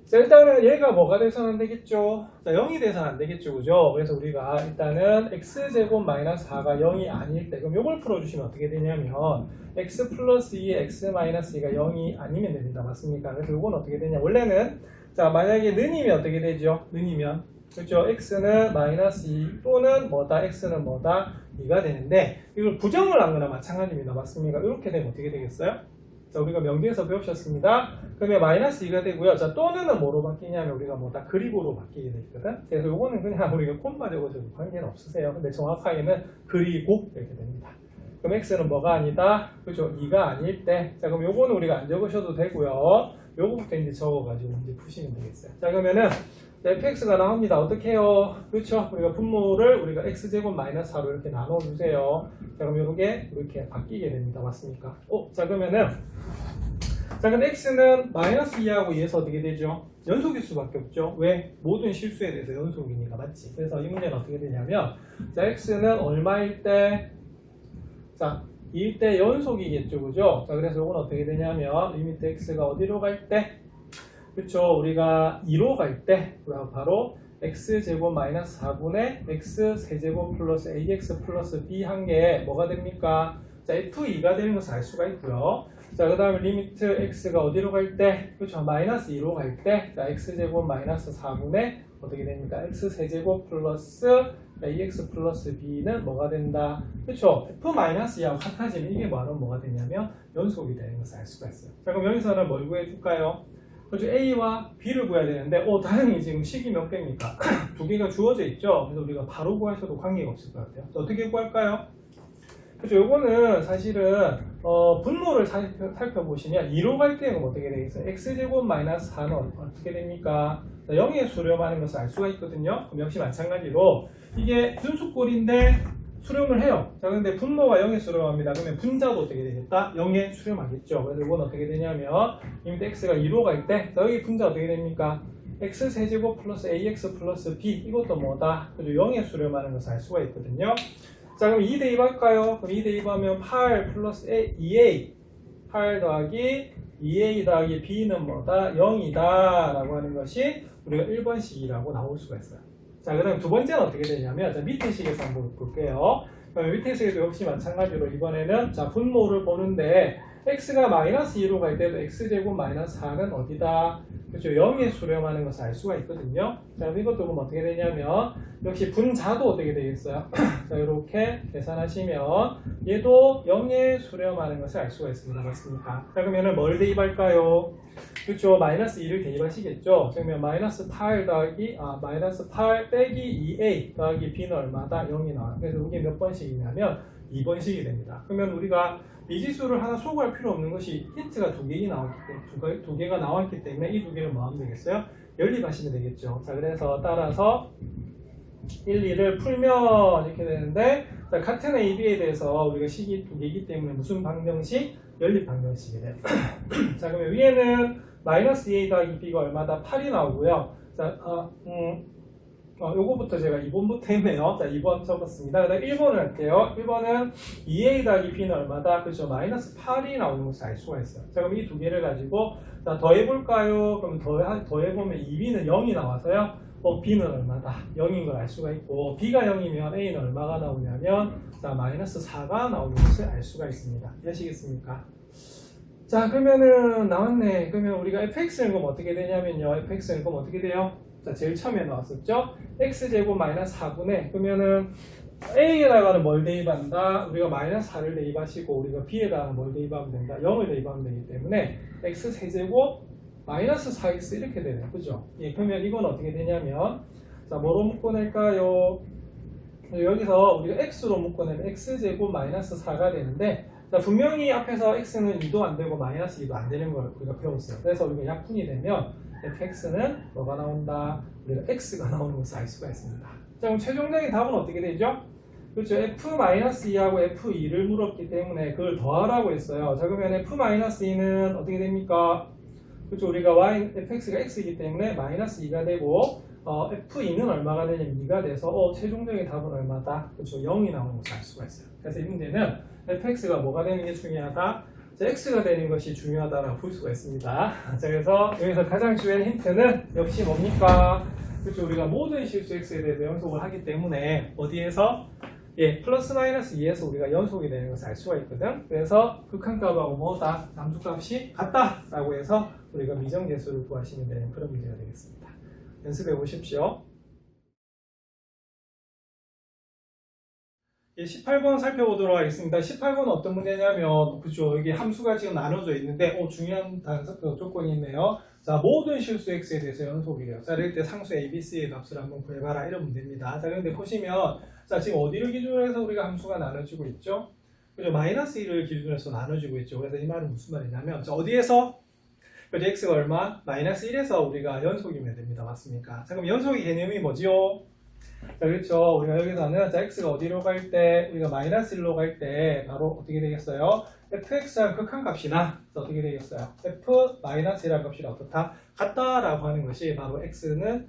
Speaker 1: 자, 일단은 얘가 뭐가 돼서는 안 되겠죠? 자, 0이 돼서는 안 되겠죠, 그죠? 그래서 우리가 일단은 x제곱 마이너스 4가 0이 아닐 때, 그럼 요걸 풀어주시면 어떻게 되냐면 x 플러스 2에 x 마이너스 2가 0이 아니면 됩니다. 맞습니까? 그래서 요건 어떻게 되냐? 원래는 자, 만약에 는이면 어떻게 되죠? 는이면 그렇죠? x는 마이너스 2 또는 뭐다? x는 뭐다? 2가 되는데 이걸 부정을 한 거나 마찬가지입니다. 맞습니까? 이렇게 되면 어떻게 되겠어요? 자, 우리가 명제에서 배우셨습니다. 그러면 마이너스 2가 되고요. 자, 또는은 뭐로 바뀌냐면 우리가 뭐다 그리고로 바뀌게 되거든. 그래서 요거는 그냥 우리가 콤마 적어줘도 관계는 없으세요. 근데 정확하게는 그리고 이렇게 됩니다. 그럼 x는 뭐가 아니다? 그죠? 2가 아닐 때. 자, 그럼 요거는 우리가 안 적으셔도 되고요. 요거부터 이제 적어가지고 이제 푸시면 되겠어요. 자, 그러면은 fx가 나옵니다. 어떻게 해요? 그렇죠? 우리가 분모를 우리가 x제곱 마이너스 4로 이렇게 나눠주세요. 자, 그럼 요게 이렇게 바뀌게 됩니다. 맞습니까? 자, 그러면은 자, 근데 x는 마이너스 2하고 2에서 어떻게 되죠? 연속일 수밖에 없죠. 왜? 모든 실수에 대해서 연속이니까. 맞지? 그래서 이 문제는 어떻게 되냐면 자, x는 얼마일 때? 자, 2일 때 연속이겠죠. 그죠? 자, 그래서 이건 어떻게 되냐면 리미트 x가 어디로 갈 때? 그렇죠. 우리가 2로 갈 때 바로 x제곱 마이너스 4분의 x 세제곱 플러스 ax 플러스 b 한 개 뭐가 됩니까? 자, f2가 되는 것을 알 수가 있고요. 자, 그 다음에 리미트 x가 어디로 갈 때? 그렇죠. 마이너스 2로 갈 때 자, x제곱 마이너스 4분의 어떻게 됩니까? x 세제곱 플러스 ax 플러스 b는 뭐가 된다? 그렇죠. f-2하고 같아지면 이게 바로 뭐가 되냐면 연속이 되는 것을 알 수가 있어요. 자, 그럼 여기서는 뭘 구해줄까요? 그렇죠. A와 B를 구해야 되는데 다행히 지금 식이 몇 개입니까? 두 개가 주어져 있죠. 그래서 우리가 바로 구하셔도 관계가 없을 것 같아요. 어떻게 구할까요? 그렇죠. 요거는 사실은 분모를 살펴보시면 2로 갈 때는 어떻게 되겠어요? x제곱 마이너스 4는 어떻게 됩니까? 0에 수렴하는 것을 알 수가 있거든요. 그럼 역시 마찬가지로 이게 분수꼴인데 수렴을 해요. 자, 근데 분모가 0에 수렴합니다. 그러면 분자도 어떻게 되겠다? 0에 수렴하겠죠. 그래서 이건 어떻게 되냐면 리미트 x가 2로 갈 때 여기 분자 어떻게 됩니까? x 세제곱 플러스 ax 플러스 b 이것도 뭐다? 그죠? 0에 수렴하는 것을 알 수가 있거든요. 자, 그럼 2 대입할까요? 그럼 2 대입하면 8 플러스 2a 8 더하기 2a 더하기 b는 뭐다? 0이다 라고 하는 것이 우리가 1번식이라고 나올 수가 있어요. 자, 그 다음 두 번째는 어떻게 되냐면 자, 밑에 식에서 한번 볼게요. 밑에 식에도 역시 마찬가지로 이번에는 자, 분모를 보는데 x가 마이너스 2로 갈 때도 x제곱 마이너스 4는 어디다? 그렇죠. 0에 수렴하는 것을 알 수가 있거든요. 자, 이것도 보면 어떻게 되냐면 역시 분자도 어떻게 되겠어요? 자, 이렇게 계산하시면 얘도 0에 수렴하는 것을 알 수가 있습니다. 맞습니까? 자, 그러면은 뭘 대입할까요? 그렇죠. 마이너스 2를 대입하시겠죠. 그러면 마이너스 8 더하기 마이너스 8 빼기 2a 더하기 b는 얼마다? 0이 나와요. 그래서 이게 몇 번씩이냐면 2번씩이 됩니다. 그러면 우리가 미지수를 하나 소구할 필요 없는 것이 힌트가 두 개가 나왔기 때문에 이 두 개를 뭐 하면 되겠어요? 연립하시면 되겠죠. 자, 그래서 따라서 1, 2를 풀면 이렇게 되는데 자, 같은 AB에 대해서 우리가 식이 두 개이기 때문에 무슨 방정식? 연립 방정식이래요. 자, 그러면 위에는 마이너스 2a 더하기 b가 얼마다? 8이 나오고요. 자, 요거부터 제가 2번부터 했네요. 자, 2번 적었습니다. 그 다음 1번을 할게요. 1번은 2a 더하기 b는 얼마다? 그렇죠. 마이너스 8이 나오는 것을 알 수가 있어요. 자, 그럼 이 두 개를 가지고 자, 더해볼까요? 그럼 더해보면 2b는 0이 나와서요. b는 얼마다? 0인 걸 알 수가 있고 b가 0이면 a는 얼마가 나오냐면 자, 마이너스 4가 나오는 것을 알 수가 있습니다. 이해하시겠습니까? 자, 그러면은 나왔네. 그러면 우리가 fx는 그럼 어떻게 되냐면요. fx는 그럼 어떻게 돼요? 자, 제일 처음에 나왔었죠? x제곱 마이너스 4분의 그러면은 a에다가는 뭘 대입한다? 우리가 마이너스 4를 대입하시고 우리가 b에다가는 뭘 대입하면 된다? 0을 대입하면 되기 때문에 x 세제곱 마이너스 4x 이렇게 되네요. 그죠? 예, 그러면 이건 어떻게 되냐면 자, 뭐로 묶어낼까요? 여기서 우리가 x로 묶어내면 x제곱 마이너스 4가 되는데 자, 분명히 앞에서 x는 2도 안 되고 마이너스 2도 안 되는 걸 우리가 배웠어요. 그래서 우리가 약분이 되면 fx는 뭐가 나온다? 우리가 x가 나오는 것을 알 수가 있습니다. 자, 그럼 최종적인 답은 어떻게 되죠? 그렇죠. f-2하고 f2를 물었기 때문에 그걸 더하라고 했어요. 자, 그러면 f-2는 어떻게 됩니까? 그렇죠. 우리가 fx가 x이기 때문에 마이너스 2가 되고 f2는 얼마가 되냐면 2가 돼서 최종적인 답은 얼마다? 그렇죠. 0이 나오는 것을 알 수가 있어요. 그래서 이 문제는 fx가 뭐가 되는 게 중요하다? 자, x가 되는 것이 중요하다라고 볼 수가 있습니다. 자, 그래서 여기서 가장 중요한 힌트는 역시 뭡니까? 그렇죠. 우리가 모든 실수 x에 대해서 연속을 하기 때문에 어디에서? 예, 플러스 마이너스 2에서 우리가 연속이 되는 것을 알 수가 있거든. 그래서 극한값하고 뭐다? 남수값이 같다라고 해서 우리가 미정계수를 구하시면 되는 그런 문제가 되겠습니다. 연습해 보십시오. 예, 18번 살펴보도록 하겠습니다. 18번은 어떤 문제냐면, 그죠? 여기 함수가 지금 나눠져 있는데, 중요한 조건이 있네요. 자, 모든 실수 x에 대해서 연속이래요. 자, 이럴 때 상수 a, b, c의 값을 한번 구해봐라. 이런 문제입니다. 자, 그런데 보시면, 자, 지금 어디를 기준으로 해서 우리가 함수가 나눠지고 있죠? 그죠? 마이너스 1을 기준으로 해서 나눠지고 있죠. 그래서 이 말은 무슨 말이냐면, 자, 어디에서? 그죠? x가 얼마? 마이너스 1에서 우리가 연속이면 됩니다. 맞습니까? 자, 그럼 연속의 개념이 뭐지요? 자, 그렇죠. 우리가 여기서는 자, x가 어디로 갈 때, 우리가 마이너스 1로 갈 때 바로 어떻게 되겠어요? fx랑 극한값이나 어떻게 되겠어요? f-1이라는 값이 어떻다? 같다라고 하는 것이 바로 x는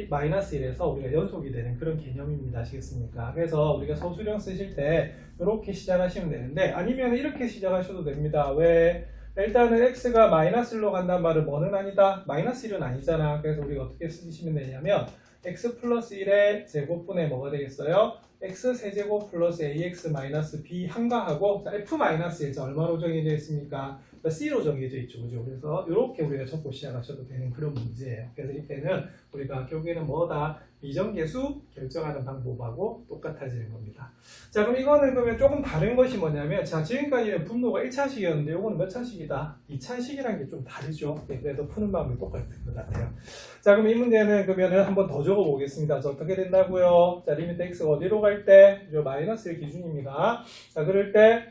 Speaker 1: 마이너스 1에서 우리가 연속이 되는 그런 개념입니다. 아시겠습니까? 그래서 우리가 서술형 쓰실 때 이렇게 시작하시면 되는데 아니면 이렇게 시작하셔도 됩니다. 왜? 일단은 x가 마이너스 1로 간다는 말은 뭐는 아니다? 마이너스 1은 아니잖아. 그래서 우리가 어떻게 쓰시면 되냐면 x 플러스 1의 제곱분의 뭐가 되겠어요? x 세제곱 플러스 ax 마이너스 b 한가하고 f 마이너스 1자 얼마로 정해져 있습니까? c로 정해져 있죠. 그죠? 그래서 이렇게 우리가 적고 시작하셔도 되는 그런 문제예요. 그래서 이때는 우리가 결국에는 뭐다? 미정계수 결정하는 방법하고 똑같아지는 겁니다. 자, 그럼 이거는 그러면 조금 다른 것이 뭐냐면 자, 지금까지는 분모가 1차식이었는데 이거는 몇 차식이다? 2차식이라는 게 좀 다르죠. 네, 그래서 푸는 방법이 똑같은 것 같아요. 자, 그럼 이 문제는 그러면은 한번 더 적어 보겠습니다. 자, 어떻게 된다고요? 자, 리미트 x가 어디로 갈 때? 마이너스 1 기준입니다. 자, 그럴 때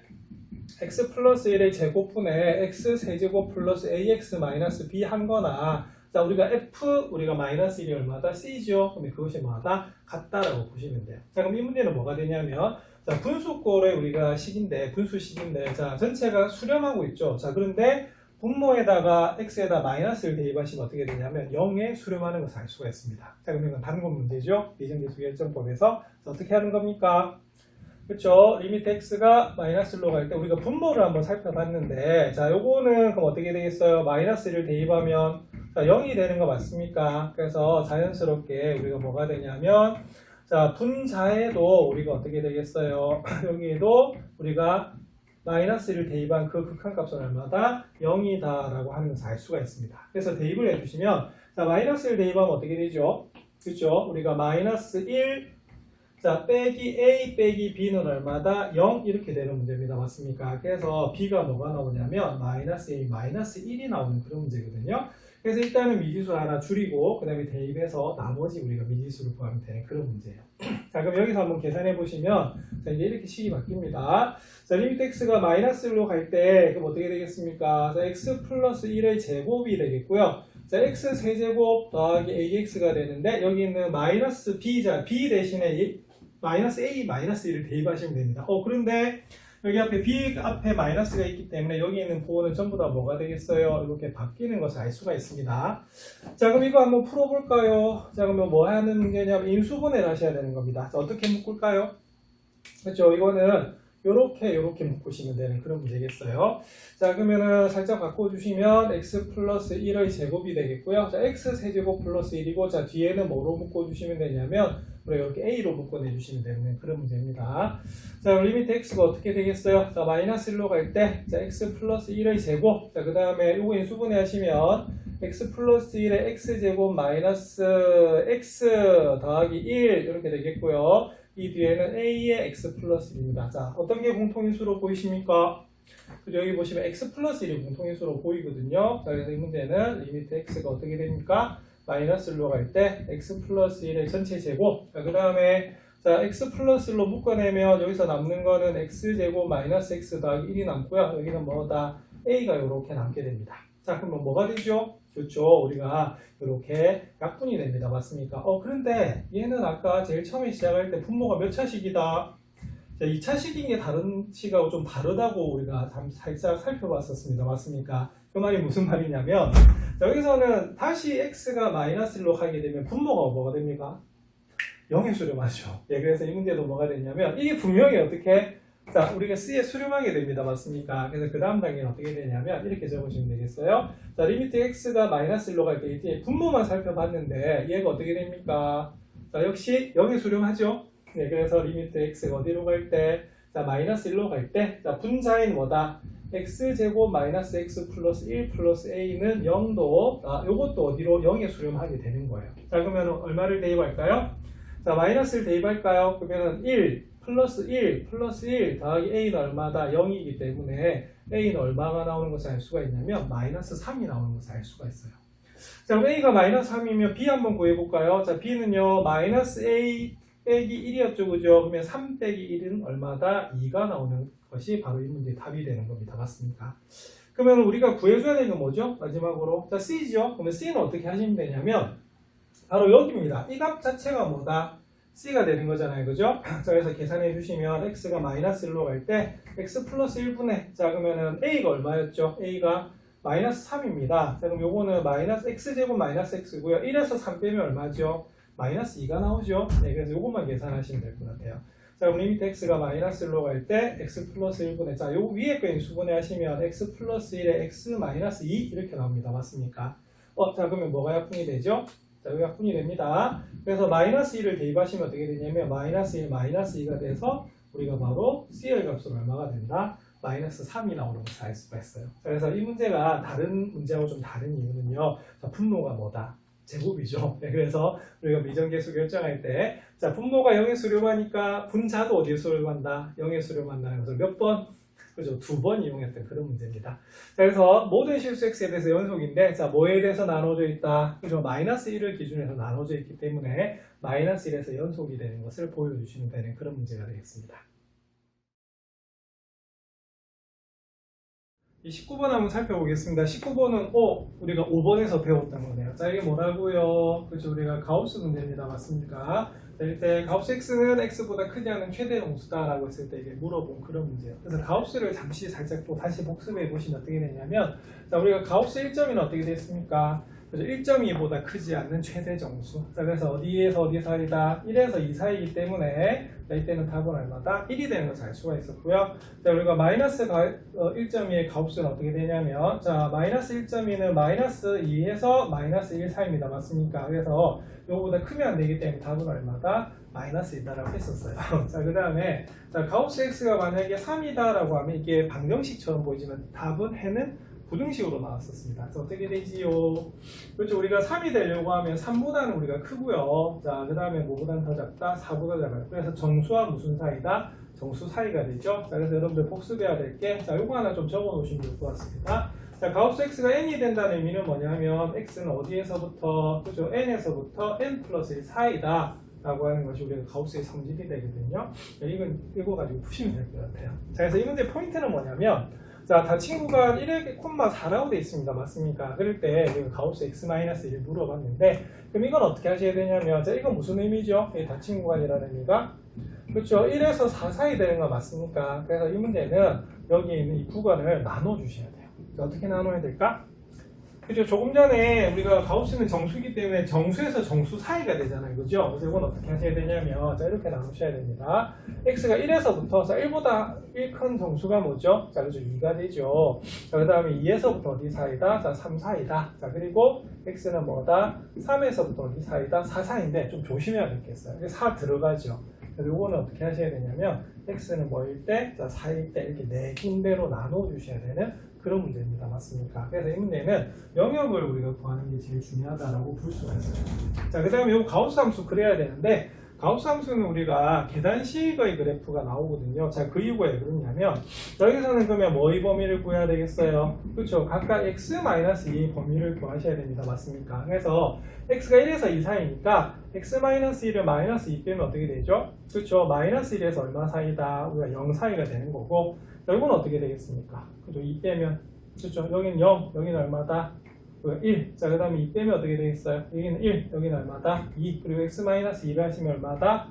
Speaker 1: x 플러스 1의 제곱분의 x 세제곱 플러스 ax 마이너스 b 한 거나 자, 우리가 우리가 마이너스 1이 얼마다? c죠? 그러면 그것이 뭐다? 같다라고 보시면 돼요. 자, 그럼 이 문제는 뭐가 되냐면 자, 분수꼴의 우리가 분수식인데 자, 전체가 수렴하고 있죠. 자, 그런데 분모에다가 x에다 마이너스를 대입하시면 어떻게 되냐면 0에 수렴하는 것을 알 수가 있습니다. 자, 그러면 이건 단건 문제죠. 미정계수 결정법에서 어떻게 하는 겁니까? 그렇죠. 리미트 x가 마이너스 1로 갈 때 우리가 분모를 한번 살펴봤는데 자, 요거는 그럼 어떻게 되겠어요? 마이너스를 대입하면 자, 0이 되는 거 맞습니까? 그래서 자연스럽게 우리가 뭐가 되냐면 자, 분자에도 우리가 어떻게 되겠어요? 여기에도 우리가 마이너스를 대입한 그 극한값은 얼마다? 0이다 라고 하는 것을 알 수가 있습니다. 그래서 대입을 해주시면 자, 마이너스를 대입하면 어떻게 되죠? 그렇죠? 우리가 마이너스 1 자, 빼기 a 빼기 b는 얼마다? 0 이렇게 되는 문제입니다. 맞습니까? 그래서 b가 뭐가 나오냐면 마이너스 a 마이너스 1이 나오는 그런 문제거든요. 그래서 일단은 미지수 하나 줄이고 그 다음에 대입해서 나머지 우리가 미지수를 구하면 되는 그런 문제예요. 자, 그럼 여기서 한번 계산해 보시면 자, 이제 이렇게 식이 바뀝니다. 자, 리미트 x가 마이너스 1로 갈 때 그럼 어떻게 되겠습니까? 자, x 플러스 1의 제곱이 되겠고요. 자, x 세제곱 더하기 ax가 되는데 여기 있는 마이너스 b자 b 대신에 마이너스 A 마이너스 1을 대입하시면 됩니다. 그런데 여기 앞에 B 앞에 마이너스가 있기 때문에 여기 있는 부호는 전부 다 뭐가 되겠어요? 이렇게 바뀌는 것을 알 수가 있습니다. 자, 그럼 이거 한번 풀어볼까요? 자, 그러면 뭐 하는 문제냐면 인수분해를 하셔야 되는 겁니다. 자, 어떻게 묶을까요? 그렇죠? 이거는 요렇게 묶으시면 되는 그런 문제겠어요. 자, 그러면은 살짝 바꿔주시면 x 플러스 1의 제곱이 되겠고요. 자, x 세제곱 플러스 1이고, 자, 뒤에는 뭐로 묶어주시면 되냐면 우리가 이렇게 a로 묶어내주시면 되는 그런 문제입니다. 자, 리미트 x가 어떻게 되겠어요? 자, 마이너스 1로 갈 때, 자, x 플러스 1의 제곱. 자, 그 다음에 요거 인수분해 하시면 x 플러스 1의 x제곱 마이너스 x 더하기 1 이렇게 되겠고요. 이 뒤에는 a의 x 플러스 1입니다. 자, 어떤 게 공통인수로 보이십니까? 그죠? 여기 보시면 x 플러스 1이 공통인수로 보이거든요. 자, 그래서 이 문제는 리미트 x가 어떻게 됩니까? 마이너스 1로 갈 때 x 플러스 1의 전체 제곱. 자, 그 다음에 자, x 플러스 1로 묶어내면 여기서 남는 거는 x제곱 마이너스 x 더하기 1이 남고요. 여기는 뭐다? a가 이렇게 남게 됩니다. 자, 그러면 뭐가 되죠? 그렇죠. 우리가 이렇게 약분이 됩니다. 맞습니까? 그런데 얘는 아까 제일 처음에 시작할 때 분모가 몇 차식이다? 자, 2차식인 게 다른 식하고 좀 다르다고 우리가 살짝 살펴봤었습니다. 맞습니까? 그 말이 무슨 말이냐면 여기서는 다시 x가 마이너스 1로 가게 되면 분모가 뭐가 됩니까? 0에 수렴하죠. 예, 그래서 이 문제도 뭐가 됐냐면 이게 분명히 어떻게 자, 우리가 C에 수렴하게 됩니다. 맞습니까? 그래서 그 다음 단계는 어떻게 되냐면 이렇게 적으시면 되겠어요. 자, 리미트 x가 마이너스 1로 갈 때 이제 분모만 살펴봤는데 얘가 어떻게 됩니까? 자, 역시 0에 수렴하죠. 네, 그래서 리미트 x가 어디로 갈 때? 자, 마이너스 1로 갈 때, 자, 분자인 뭐다? x제곱 마이너스 x 플러스 1 플러스 a는 0도, 요것도 어디로? 0에 수렴하게 되는 거예요. 자, 그러면 얼마를 대입할까요? 자, 마이너스 1 대입할까요? 그러면 1 플러스 1 플러스 1 더하기 a는 얼마다? 0이기 때문에 a는 얼마가 나오는 것을 알 수가 있냐면 마이너스 3이 나오는 것을 알 수가 있어요. 자, 그럼 a가 마이너스 3이면 b 한번 구해볼까요? 자, b는요 마이너스 a 빼기 1이었죠, 그죠? 그러면 3 빼기 1은 얼마다? 2가 나오는 것이 바로 이 문제의 답이 되는 겁니다. 맞습니까? 그러면 우리가 구해줘야 되는 건 뭐죠? 마지막으로 자, c죠? 그러면 c는 어떻게 하시면 되냐면 바로 여기입니다. 이 값 자체가 뭐다? c가 되는 거잖아요, 그죠? 자, 그래서 계산해 주시면 x가 마이너스 1로 갈 때 x 플러스 1분의 자, 그러면은 a가 얼마였죠? a가 마이너스 3입니다. 자, 그럼 요거는 마이너스 x제곱 마이너스 x고요. 1에서 3 빼면 얼마죠? 마이너스 2가 나오죠? 네, 그래서 요것만 계산하시면 될 것 같아요. 자, 그럼 리미트 x가 마이너스 1로 갈 때 x 플러스 1분의 자, 요 위에 거 인수분해 하시면 x 플러스 1에 x 마이너스 2 이렇게 나옵니다. 맞습니까? 자, 그러면 뭐가 약분이 되죠? 자, 여기 약분이 됩니다. 그래서 마이너스 2를 대입하시면 어떻게 되냐면 마이너스 1, 마이너스 2가 돼서 우리가 바로 C의 값은 얼마가 된다? 마이너스 3이 나오는 것을 알 수가 있어요. 자, 그래서 이 문제가 다른 문제하고 좀 다른 이유는요. 자, 분모가 뭐다? 제곱이죠. 네, 그래서 우리가 미정계수 결정할 때 자, 분모가 0에 수렴하니까 분자도 어디에 수렴한다? 0에 수렴한다는 것을 몇 번? 그죠? 2번 이용했던 그런 문제입니다. 자, 그래서 모든 실수 x에 대해서 연속인데 자, 뭐에 대해서 나눠져 있다? 그죠? 마이너스 1을 기준으로 나눠져 있기 때문에 마이너스 1에서 연속이 되는 것을 보여주시면 되는 그런 문제가 되겠습니다. 이 19번 한번 살펴보겠습니다. 19번은 우리가 5번에서 배웠던 거네요. 자, 이게 뭐라고요? 그렇죠? 우리가 가우스 문제입니다. 맞습니까? 자, 이때 가우스 x는 x보다 크지 않은 최대 정수다라고 했을 때 이게 물어본 그런 문제예요. 그래서 가우스를 잠시 살짝 또 다시 복습해 보시면 어떻게 되냐면 자, 우리가 가우스 1점은 어떻게 됐습니까? 그래서 1.2보다 크지 않는 최대 정수. 자, 그래서 어디에서 어디 사이다? 1에서 2 사이이기 때문에 자, 이때는 답은 얼마다? 1이 되는 것을 알 수가 있었고요. 자, 우리가 마이너스 1.2의 가우스는 어떻게 되냐면 자, 마이너스 1.2는 마이너스 2에서 마이너스 1 사이입니다. 맞습니까? 그래서 이거보다 크면 안 되기 때문에 답은 얼마다? 마이너스 2다라고 했었어요. 자, 그 다음에 자, 가우스 x가 만약에 3이다라고 하면 이게 방정식처럼 보이지만 답은 해는 부등식으로 나왔었습니다. 그래서 어떻게 되지요? 그렇죠. 우리가 3이 되려고 하면 3보다는 우리가 크고요. 자, 그 다음에 뭐보다는 더 작다? 4보다 작아요. 그래서 정수와 무슨 사이다? 정수 사이가 되죠. 자, 그래서 여러분들 복습해야 될 게, 자, 요거 하나 좀 적어 놓으시면 좋을 것 같습니다. 자, 가우스 x가 n이 된다는 의미는 뭐냐면, x는 어디에서부터, 그죠? n에서부터 n 플러스 1 사이다. 라고 하는 것이 우리가 가우스의 성질이 되거든요. 이건 읽어가지고 푸시면 될 것 같아요. 자, 그래서 이 문제 포인트는 뭐냐면, 자, 다 친구가 1에 콤마 4라고 되어 있습니다. 맞습니까? 그럴 때 가우스 x-1을 물어봤는데 그럼 이건 어떻게 하셔야 되냐면 자, 이건 무슨 의미죠? 이 다 친구간이라는 의미가 그렇죠. 1에서 4 사이 되는 거 맞습니까? 그래서 이 문제는 여기 있는 이 구간을 나눠 주셔야 돼요. 자, 어떻게 나눠야 될까? 그죠. 조금 전에 우리가 가우스는 정수이기 때문에 정수에서 정수 사이가 되잖아요. 그죠? 그래서 이건 어떻게 하셔야 되냐면, 자, 이렇게 나누셔야 됩니다. x가 1에서부터, 자, 1보다 1 큰 정수가 뭐죠? 자, 그죠. 2가 되죠. 자, 그 다음에 2에서부터 어디 사이다? 자, 3 사이다. 자, 그리고 x는 뭐다? 3에서부터 어디 사이다? 4 사이인데 좀 조심해야 되겠어요. 이게 4 들어가죠. 그래서 요거는 어떻게 하셔야 되냐면, x는 뭐일 때? 자, 4일 때 이렇게 4군데로 나눠 주셔야 되는 그런 문제입니다. 맞습니까? 그래서 이 문제는 영역을 우리가 구하는 게 제일 중요하다라고 볼 수가 있어요. 자, 그 다음에 요 가우스 함수 그려야 되는데, 가우스 함수는 우리가 계단식의 그래프가 나오거든요. 자, 그 이유가 왜 그러냐면, 여기서는 그러면 뭐의 범위를 구해야 되겠어요? 그렇죠. 각각 x-2의 범위를 구하셔야 됩니다. 맞습니까? 그래서 x가 1에서 2 사이니까 x-1을 -2 빼면 어떻게 되죠? 그렇죠. -1에서 얼마 사이다? 우리가 0 사이가 되는 거고, 자, 이건 어떻게 되겠습니까? 그죠? 2 빼면, 그렇죠. 여기는 0, 여기는 얼마다? 1. 자, 그 다음에 2 빼면 어떻게 되겠어요? 여기는 1, 여기는 얼마다? 2. 그리고 x-2를 하시면 얼마다?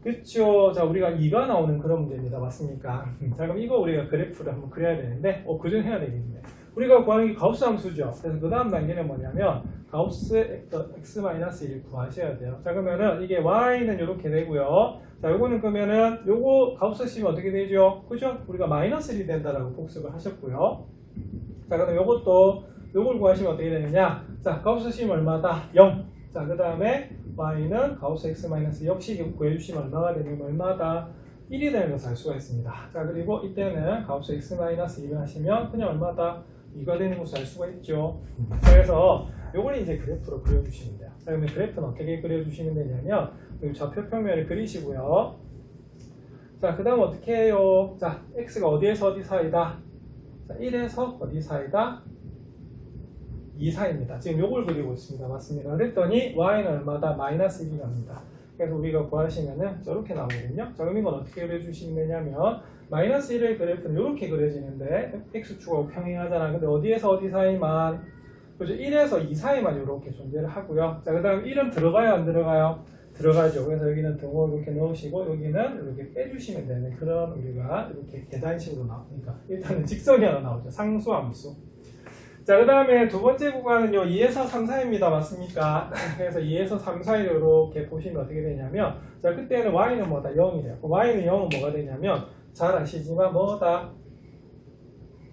Speaker 1: 그쵸. 자, 우리가 2가 나오는 그런 문제입니다. 맞습니까? 자, 그럼 이거 우리가 그래프를 한번 그려야 되는데, 그전 해야 되겠네. 우리가 구하는 게 가우스 함수죠. 그래서 그 다음 단계는 뭐냐면, 가우스 x-1을 구하셔야 돼요. 자, 그러면은 이게 y는 이렇게 되고요. 자, 요거는 그러면은, 요거 가우스 쓰시면 어떻게 되죠? 그죠? 우리가 -1이 된다라고 복습을 하셨고요. 자, 그럼 요것도, 요걸 구하시면 어떻게 되느냐? 자, 가우스 쓰시면 얼마다? 0. 자, 그 다음에 y는 가우스 x-, 역시 구해주시면 얼마가 되면 얼마다? 1이 되는 것을 알 수가 있습니다. 자, 그리고 이때는 가우스 x-1을 하시면 그냥 얼마다? 2가 되는 것을 알 수가 있죠. 그래서 요걸 이제 그래프로 그려주시면 돼요. 자, 그러면 그래프는 어떻게 그려주시면 되냐면, 여기 좌표 평면을 그리시고요. 자, 그 다음 어떻게 해요? 자, x가 어디에서 어디 사이다? 자, 1에서 어디 사이다? 2 사이입니다. 지금 요걸 그리고 있습니다. 맞습니다. 그랬더니 y는 얼마다? -1이 갑니다. 그래서 우리가 구하시면은 저렇게 나오거든요. 자, 그럼 이건 어떻게 그려주시면 되냐면, -1의 그래프는 이렇게 그려지는데 x축하고 평행하잖아. 근데 어디에서 어디 사이만, 그죠? 1에서 2 사이만 이렇게 존재를 하고요. 자, 그 다음 1은 들어가요, 안 들어가요? 들어가죠. 그래서 여기는 등호 이렇게 넣으시고 여기는 이렇게 빼주시면 되는 그런 우리가 이렇게 계단식으로 나오니까 일단은 직선이 하나 나오죠. 상수함수. 자, 그 다음에 두 번째 구간은요, 2에서 3 사이입니다. 맞습니까? 그래서 2에서 3 사이를 이렇게 보시면 어떻게 되냐면, 자, 그때는 y는 뭐다? 0이 돼요. y는 0은 뭐가 되냐면, 잘 아시지만 뭐다?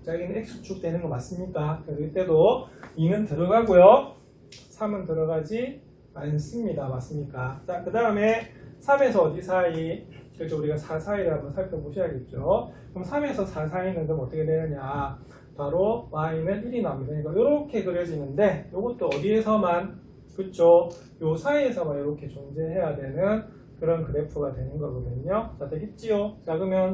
Speaker 1: 자, 여기는 x축 되는 거 맞습니까? 그래서 이때도 2는 들어가고요, 3은 들어가지 않습니다. 맞습니까? 자, 그 다음에 3에서 어디 사이? 그래서 우리가 4 사이를 한번 살펴보셔야겠죠. 그럼 3에서 4 사이는 그럼 어떻게 되느냐? 바로 y는 1이 나옵니다. 그러니까 이렇게 그려지는데, 이것도 어디에서만, 그쵸? 요 사이에서만 이렇게 존재해야 되는 그런 그래프가 되는 거거든요. 자, 되겠지요? 자, 그러면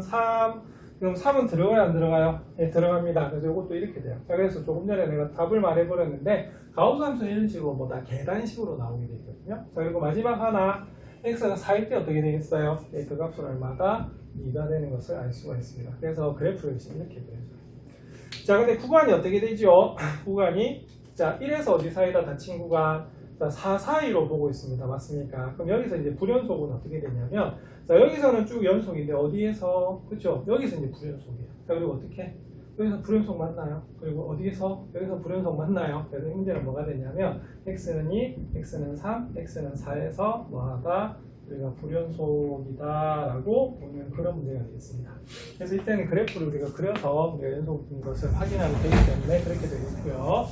Speaker 1: 그럼 3은 들어가요, 안 들어가요? 네, 들어갑니다. 그래서 이것도 이렇게 돼요. 자, 그래서 조금 전에 내가 답을 말해버렸는데, 가우스 함수는 이런 식으로 뭐 다 계단식으로 나오게 되거든요. 자, 그리고 마지막 하나, x가 4일 때 어떻게 되겠어요? 네, 그 값은 얼마다? 2가 되는 것을 알 수가 있습니다. 그래서 그래프를 지금 이렇게 그려줘요. 자, 근데 구간이 어떻게 되죠? 구간이, 자, 1에서 어디 사이다 닫힌 구간, 자, 4 사이로 보고 있습니다. 맞습니까? 그럼 여기서 이제 불연속은 어떻게 되냐면, 자, 여기서는 쭉 연속인데, 어디에서, 그쵸? 여기서 이제 불연속이에요. 자, 그리고 어떻게? 여기서 불연속 맞나요? 그리고 어디에서? 여기서 불연속 맞나요? 그래서 이 문제는 뭐가 되냐면, x는 2, x는 3, x는 4에서 뭐하다? 우리가 불연속이다라고 보는 그런 문제가 되겠습니다. 그래서 이때는 그래프를 우리가 그려서 우리가 연속인 것을 확인하면 되기 때문에 그렇게 되겠고요.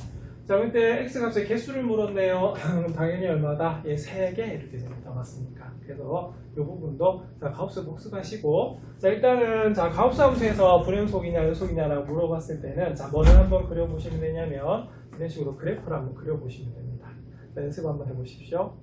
Speaker 1: 자, 그때 x 값의 개수를 물었네요. 그럼 당연히 얼마다? 예, 3개 이렇게 됩니다. 맞습니까? 그래서 이 부분도 자, 가우스 복습하시고, 자, 일단은 자, 가우스 함수에서 불연속이냐 연속이냐라고 물어봤을 때는 자, 뭐를 한번 그려보시면 되냐면 이런 식으로 그래프를 한번 그려보시면 됩니다. 자, 연습 한번 해보십시오.